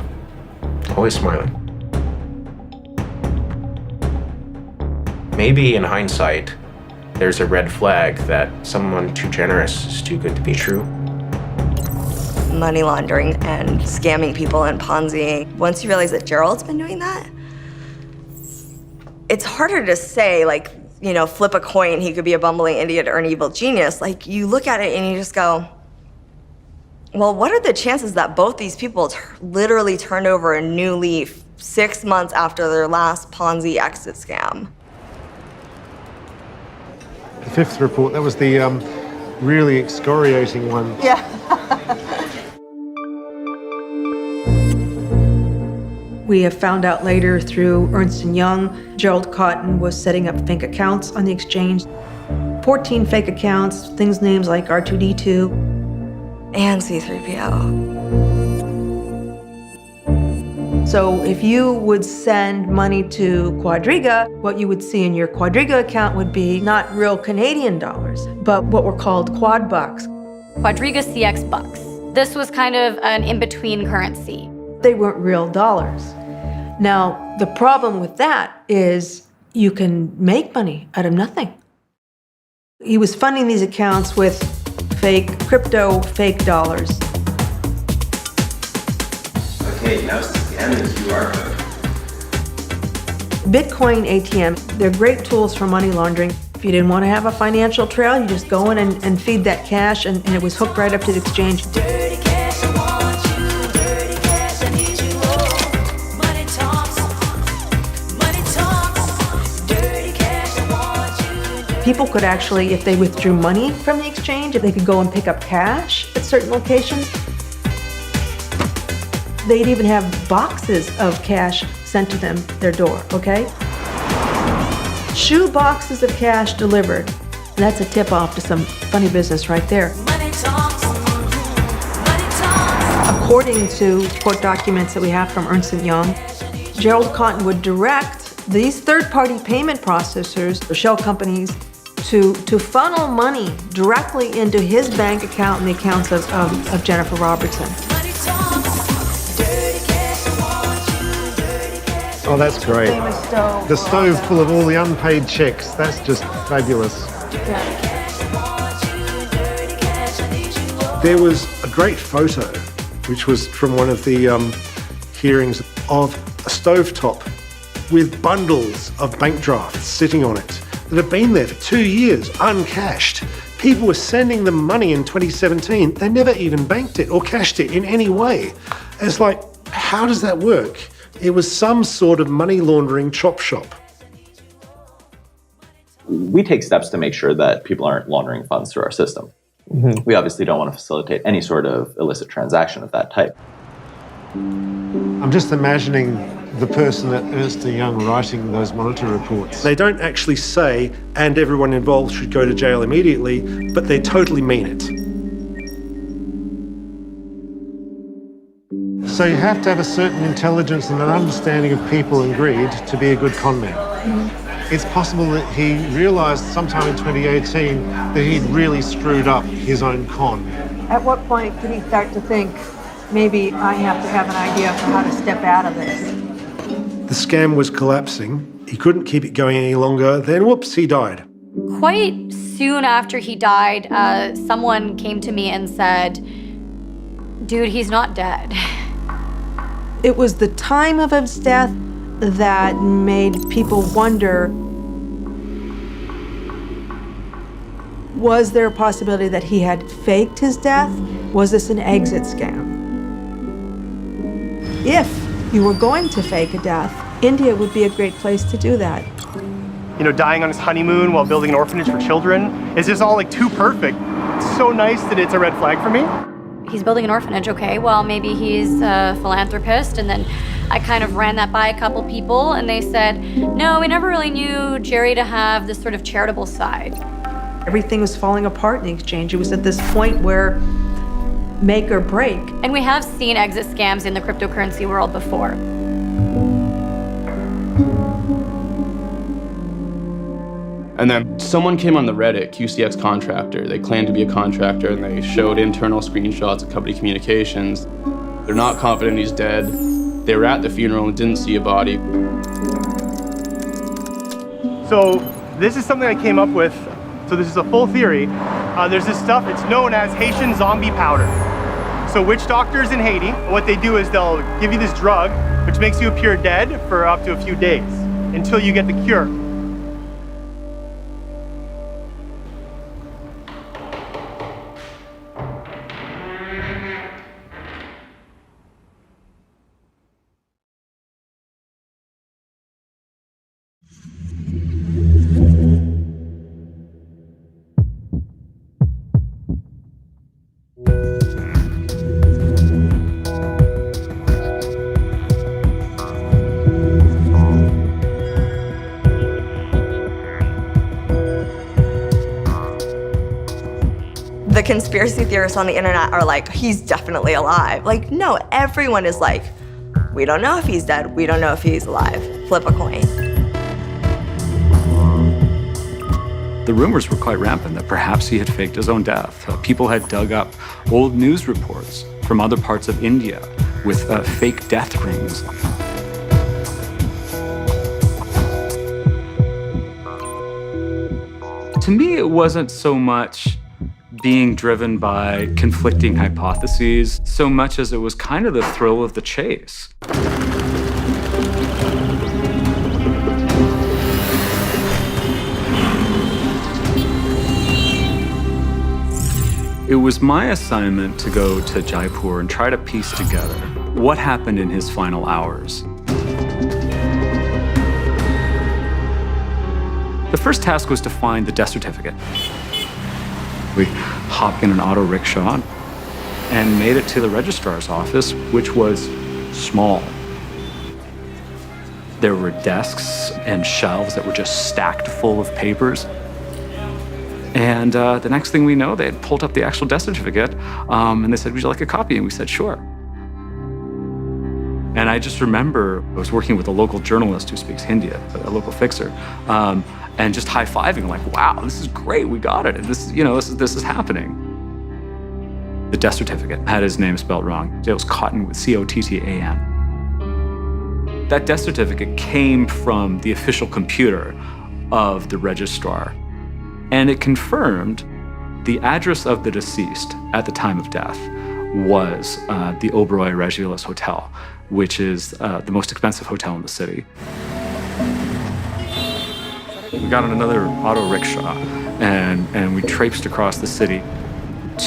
Always smiling. Maybe in hindsight, there's a red flag that someone too generous is too good to be true. Money laundering and scamming people and Ponzi. Once you realize that Gerald's been doing that, it's harder to say, flip a coin, he could be a bumbling idiot or an evil genius. Like, you look at it and you just go, well, what are the chances that both these people literally turned over a new leaf 6 months after their last Ponzi exit scam? The fifth report, that was the really excoriating one. Yeah. We have found out later through Ernst & Young, Gerald Cotton was setting up fake accounts on the exchange. 14 fake accounts, things names like R2D2. And C3PO. So if you would send money to Quadriga, what you would see in your Quadriga account would be not real Canadian dollars, but what were called quad bucks. QuadrigaCX bucks. This was kind of an in-between currency. They weren't real dollars. Now, the problem with that is you can make money out of nothing. He was funding these accounts with fake crypto, fake dollars. Okay, now scan the QR code. Bitcoin ATM, they're great tools for money laundering. If you didn't want to have a financial trail, you just go in and feed that cash, and it was hooked right up to the exchange. People could actually, if they withdrew money from the exchange, if they could go and pick up cash at certain locations. They'd even have boxes of cash sent to them, their door, okay? Shoe boxes of cash delivered. That's a tip-off to some funny business right there. According to court documents that we have from Ernst & Young, Gerald Cotton would direct these third-party payment processors or shell companies to funnel money directly into his bank account and the accounts of Jennifer Robertson. Oh, that's great. Famous stove. The stove full of all the unpaid checks. That's just fabulous. Yeah. There was a great photo, which was from one of the hearings, of a stovetop with bundles of bank drafts sitting on it that had been there for 2 years, uncashed. People were sending them money in 2017. They never even banked it or cashed it in any way. It's like, how does that work? It was some sort of money laundering chop shop. We take steps to make sure that people aren't laundering funds through our system. We obviously don't want to facilitate any sort of illicit transaction of that type. I'm just imagining the person at Ernst & Young writing those monitor reports. They don't actually say, and everyone involved should go to jail immediately, but they totally mean it. So you have to have a certain intelligence and an understanding of people and greed to be a good con man. It's possible that he realised sometime in 2018 that he'd really screwed up his own con. At what point did he start to think, maybe I have to have an idea for how to step out of this? The scam was collapsing. He couldn't keep it going any longer. Then, whoops, he died. Quite soon after he died, someone came to me and said, dude, he's not dead. It was the time of his death that made people wonder, was there a possibility that he had faked his death? Was this an exit scam? If you were going to fake a death, India would be a great place to do that. You know, dying on his honeymoon while building an orphanage for children is just all like too perfect. It's so nice that it's a red flag for me. He's building an orphanage, okay, well, maybe he's a philanthropist. And then I kind of ran that by a couple people, and they said, no, we never really knew Jerry to have this sort of charitable side. Everything was falling apart in the exchange. It was at this point where make or break. And we have seen exit scams in the cryptocurrency world before. And then someone came on the Reddit, QCX contractor. They claimed to be a contractor, and they showed internal screenshots of company communications. They're not confident he's dead. They were at the funeral and didn't see a body. So this is something I came up with. So this is a full theory. There's this stuff, it's known as Haitian zombie powder. So witch doctors in Haiti, what they do is they'll give you this drug, which makes you appear dead for up to a few days until you get the cure. conspiracy theorists on the internet are like, he's definitely alive. Like, no, everyone is like, we don't know if he's dead. We don't know if he's alive. Flip a coin. The rumors were quite rampant that perhaps he had faked his own death. People had dug up old news reports from other parts of India with fake death rings. To me, it wasn't so much being driven by conflicting hypotheses, so much as it was kind of the thrill of the chase. It was my assignment to go to Jaipur and try to piece together what happened in his final hours. The first task was to find the death certificate. We hopped in an auto rickshaw and made it to the registrar's office, which was small. There were desks and shelves that were just stacked full of papers. And the next thing we know, they had pulled up the actual death certificate, and they said, would you like a copy? And we said, sure. And I just remember I was working with a local journalist who speaks Hindi, a local fixer, and just high-fiving, like, wow, this is great, we got it. And this is happening. The death certificate had his name spelled wrong. It was Cotton with C-O-T-T-A-N. That death certificate came from the official computer of the registrar. And it confirmed the address of the deceased at the time of death was the Oberoi Rajvilas Hotel, which is the most expensive hotel in the city. We got on another auto rickshaw and we traipsed across the city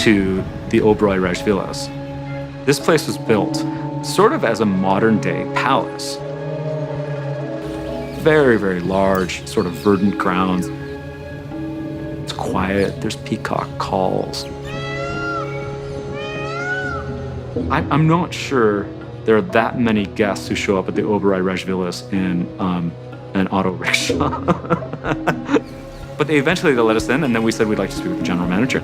to the Oberoi Rajvilas. This place was built sort of as a modern-day palace. Very, very large, sort of verdant grounds. It's quiet, there's peacock calls. I'm not sure there are that many guests who show up at the Oberoi Rajvilas in an auto rickshaw. But they let us in, and then we said we'd like to speak with the general manager.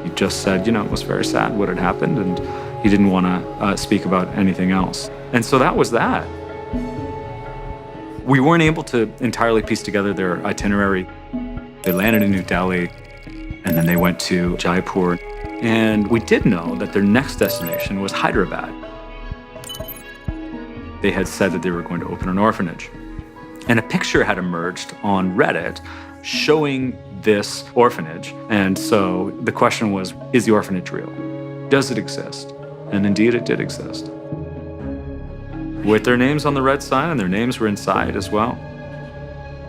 He just said, it was very sad what had happened, and he didn't want to speak about anything else. And so that was that. We weren't able to entirely piece together their itinerary. They landed in New Delhi, and then they went to Jaipur. And we did know that their next destination was Hyderabad. They had said that they were going to open an orphanage. And a picture had emerged on Reddit showing this orphanage. And so the question was, is the orphanage real? Does it exist? And indeed, it did exist. With their names on the red sign, and their names were inside as well.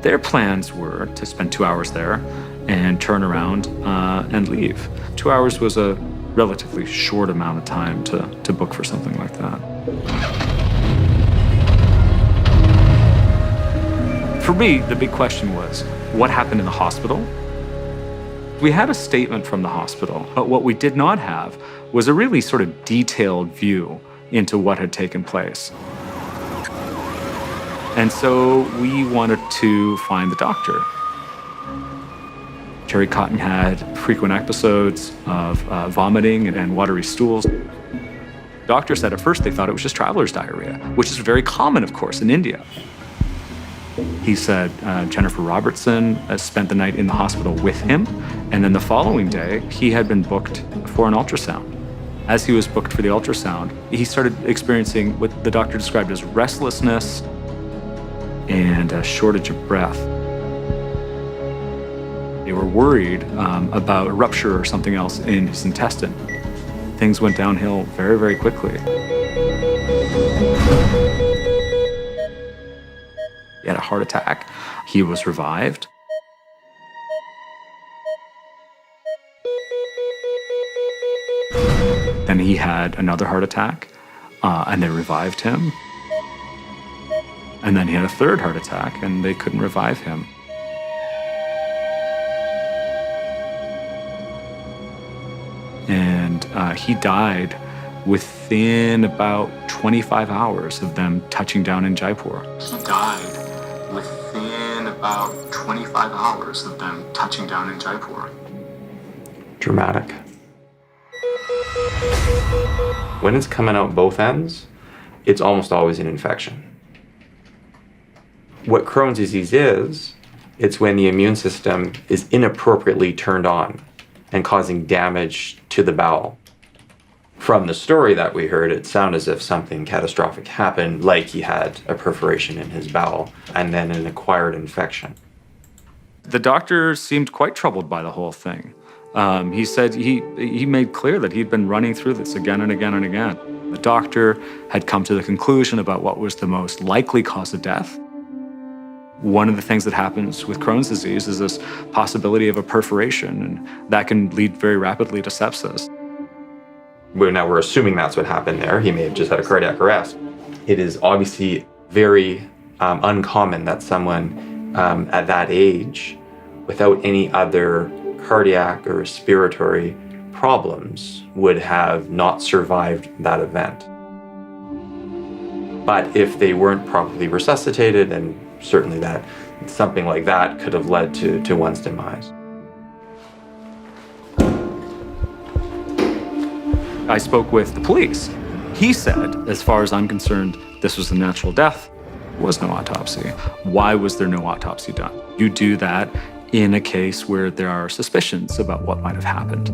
Their plans were to spend 2 hours there and turn around and leave. 2 hours was a relatively short amount of time to book for something like that. For me, the big question was, what happened in the hospital? We had a statement from the hospital, but what we did not have was a really sort of detailed view into what had taken place. And so we wanted to find the doctor. Jerry Cotton had frequent episodes of vomiting and watery stools. Doctor said at first they thought it was just traveler's diarrhea, which is very common, of course, in India. He said Jennifer Robertson spent the night in the hospital with him, and then the following day, he had been booked for an ultrasound. As he was booked for the ultrasound, he started experiencing what the doctor described as restlessness and a shortage of breath. They were worried about a rupture or something else in his intestine. Things went downhill very, very quickly. He had a heart attack. He was revived. Then he had another heart attack, and they revived him. And then he had a third heart attack, and they couldn't revive him. And he died within about 25 hours of them touching down in Jaipur. He died within about 25 hours of them touching down in Jaipur. dramatic. When it's coming out both ends, it's almost always an infection. What Crohn's disease is, it's when the immune system is inappropriately turned on and causing damage to the bowel. From the story that we heard, it sounded as if something catastrophic happened, like he had a perforation in his bowel and then an acquired infection. The doctor seemed quite troubled by the whole thing. He said he made clear that he'd been running through this again and again and again. The doctor had come to the conclusion about what was the most likely cause of death. One of the things that happens with Crohn's disease is this possibility of a perforation, and that can lead very rapidly to sepsis. Now we're assuming that's what happened there. He may have just had a cardiac arrest. It is obviously very uncommon that someone at that age, without any other cardiac or respiratory problems, would have not survived that event. But if they weren't properly resuscitated, then certainly that something like that could have led to one's demise. I spoke with the police. He said, as far as I'm concerned, this was a natural death. There was no autopsy. Why was there no autopsy done? You do that in a case where there are suspicions about what might have happened.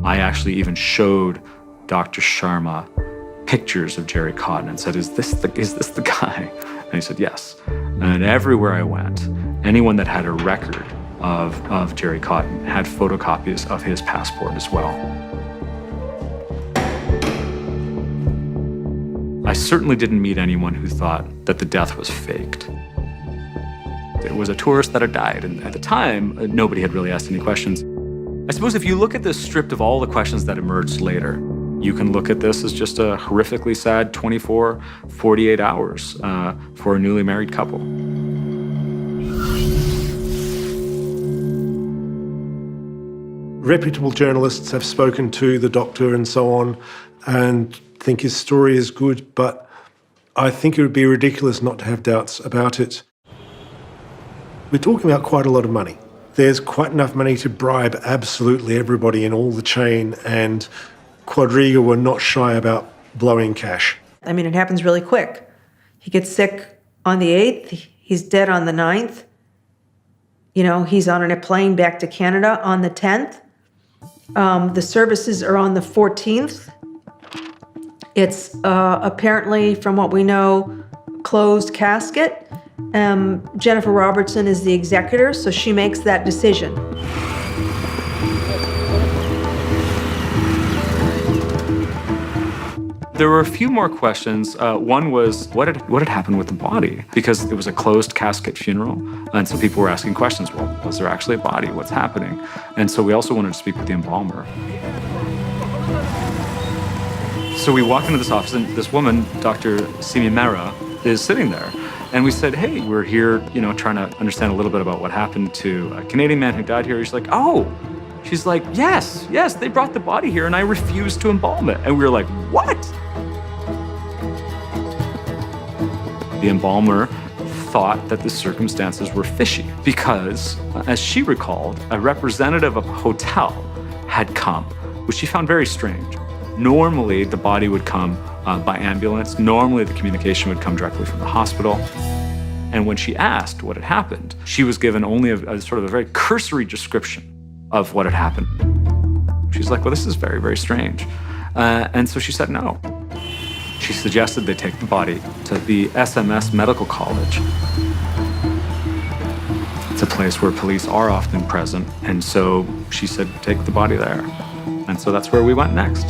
I actually even showed Dr. Sharma pictures of Jerry Cotton and said, is this the guy? And he said, yes. And everywhere I went, anyone that had a record of Jerry Cotton had photocopies of his passport as well. I certainly didn't meet anyone who thought that the death was faked. It was a tourist that had died, and at the time, nobody had really asked any questions. I suppose if you look at this stripped of all the questions that emerged later, you can look at this as just a horrifically sad 24, 48 hours for a newly married couple. Reputable journalists have spoken to the doctor and so on and think his story is good, but I think it would be ridiculous not to have doubts about it. We're talking about quite a lot of money. There's quite enough money to bribe absolutely everybody in all the chain, and Quadriga were not shy about blowing cash. I mean, it happens really quick. He gets sick on the 8th, he's dead on the 9th. You know, he's on a plane back to Canada on the 10th. The services are on the 14th. It's apparently, from what we know, closed casket. Jennifer Robertson is the executor, so she makes that decision. There were a few more questions. One was, what had happened with the body? Because it was a closed casket funeral, and so people were asking questions. Well, was there actually a body? What's happening? And so we also wanted to speak with the embalmer. So we walk into this office, and this woman, Dr. Simi Mehra, is sitting there. And we said, hey, we're here, trying to understand a little bit about what happened to a Canadian man who died here. She's like, oh. She's like, yes, they brought the body here, and I refused to embalm it. And we were like, what? The embalmer thought that the circumstances were fishy because, as she recalled, a representative of a hotel had come, which she found very strange. Normally, the body would come by ambulance. Normally, the communication would come directly from the hospital. And when she asked what had happened, she was given only a sort of a very cursory description of what had happened. She's like, well, this is very, very strange. And so she said no. She suggested they take the body to the SMS Medical College. It's a place where police are often present. And so she said, take the body there. And so that's where we went next.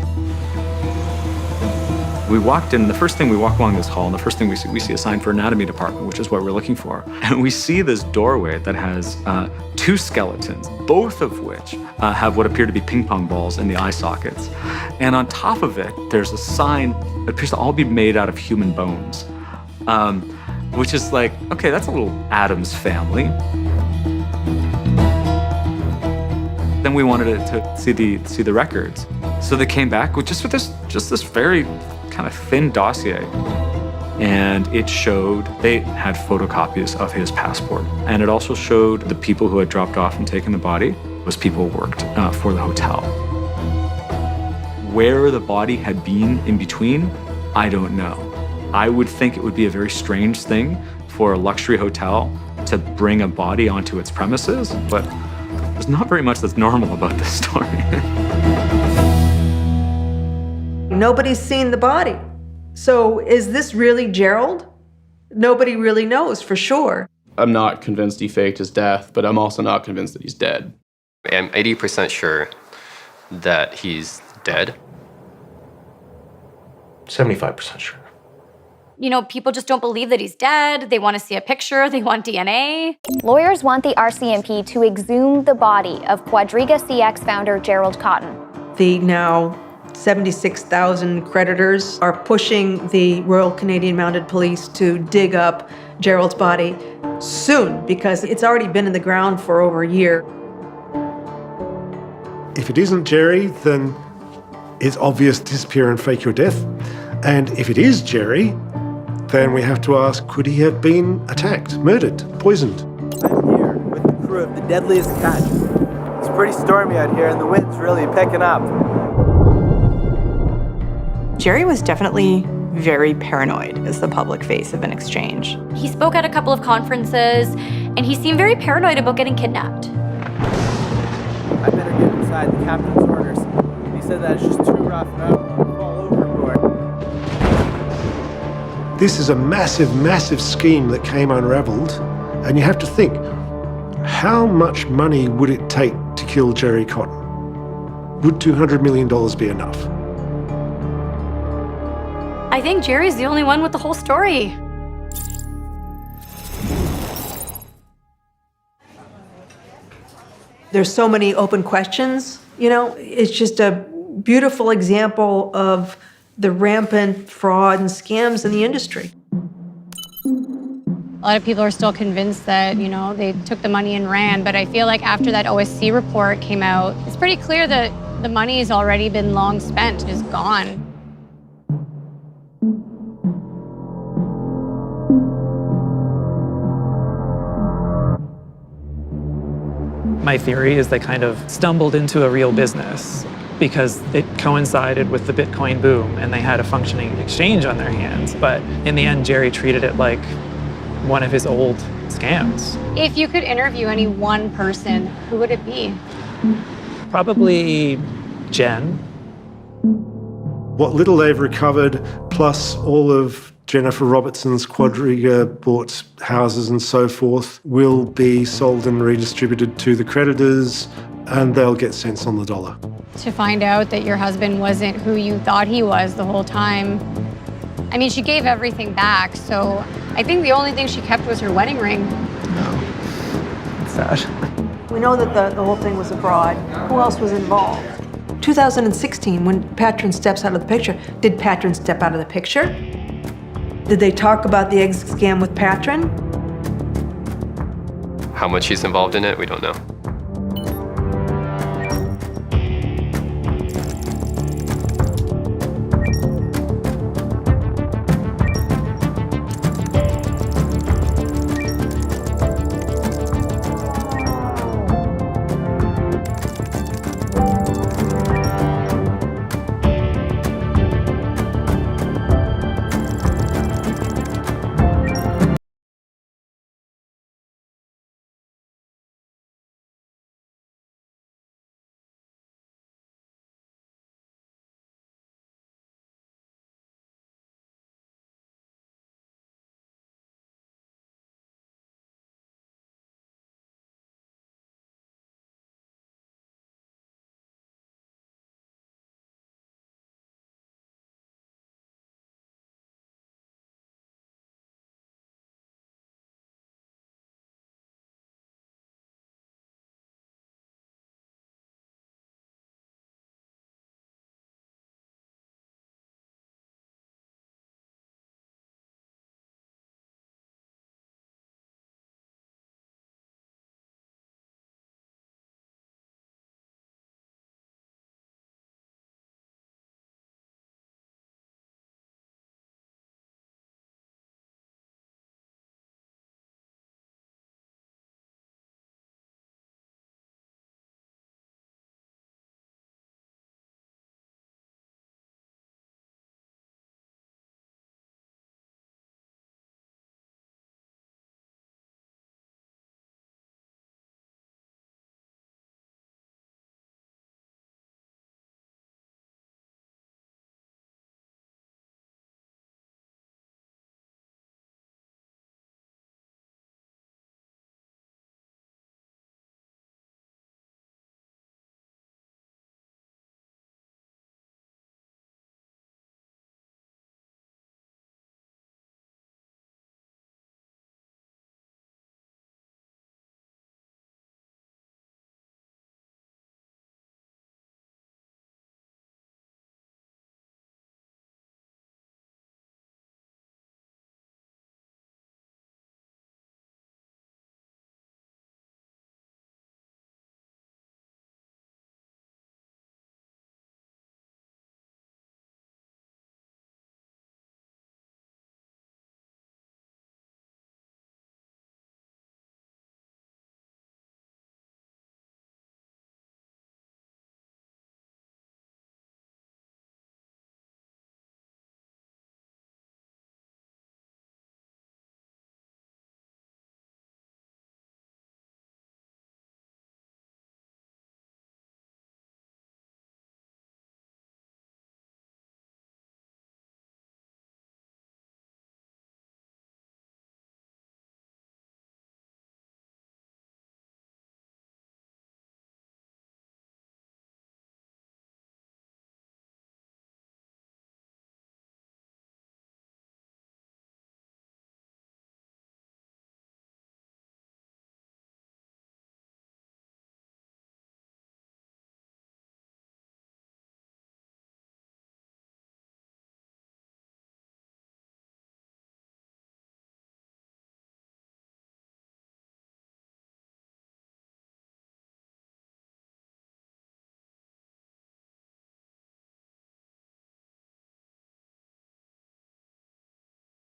We walked in, the first thing we walk along this hall, and the first thing we see a sign for anatomy department, which is what we're looking for. And we see this doorway that has 2 skeletons, both of which have what appear to be ping pong balls in the eye sockets. And on top of it, there's a sign that appears to all be made out of human bones, which is like, okay, that's a little Addams Family. Then we wanted to see the records. So they came back with just this very kind of thin dossier, and it showed they had photocopies of his passport, and it also showed the people who had dropped off and taken the body, was people worked for the hotel. Where the body had been in between, I don't know. I would think it would be a very strange thing for a luxury hotel to bring a body onto its premises, but there's not very much that's normal about this story. Nobody's seen the body. So is this really Gerald? Nobody really knows for sure. I'm not convinced he faked his death, but I'm also not convinced that he's dead. I'm 80% sure that he's dead. 75% sure. You know, people just don't believe that he's dead. They want to see a picture. They want DNA. Lawyers want the RCMP to exhume the body of QuadrigaCX founder Gerald Cotton. The now 76,000 creditors are pushing the Royal Canadian Mounted Police to dig up Gerald's body soon because it's already been in the ground for over a year. If it isn't Jerry, then it's obvious disappear and fake your death. And if it is Jerry, then we have to ask, could he have been attacked, murdered, poisoned? I'm here with the crew of the deadliest catch. It's pretty stormy out here and the wind's really picking up. Jerry was definitely very paranoid as the public face of an exchange. He spoke at a couple of conferences, and he seemed very paranoid about getting kidnapped. I better get inside the captain's orders. He said that it's just too rough and I will fall overboard. This is a massive, massive scheme that came unraveled. And you have to think, how much money would it take to kill Jerry Cotton? Would $200 million be enough? I think Jerry's the only one with the whole story. There's so many open questions, you know, it's just a beautiful example of the rampant fraud and scams in the industry. A lot of people are still convinced that, you know, they took the money and ran, but I feel like after that OSC report came out, it's pretty clear that the money has already been long spent, is gone. My theory is they kind of stumbled into a real business because it coincided with the Bitcoin boom and they had a functioning exchange on their hands. But in the end, Jerry treated it like one of his old scams. If you could interview any one person, who would it be? Probably Jen. What little they've recovered, plus all of Jennifer Robertson's Quadriga bought houses and so forth, will be sold and redistributed to the creditors, and they'll get cents on the dollar. To find out that your husband wasn't who you thought he was the whole time. I mean, she gave everything back, so I think the only thing she kept was her wedding ring. It's sad. We know that the whole thing was a fraud. Who else was involved? 2016, when Patron steps out of the picture, did Patron step out of the picture? Did they talk about the exit scam with Patron? How much he's involved in it, we don't know.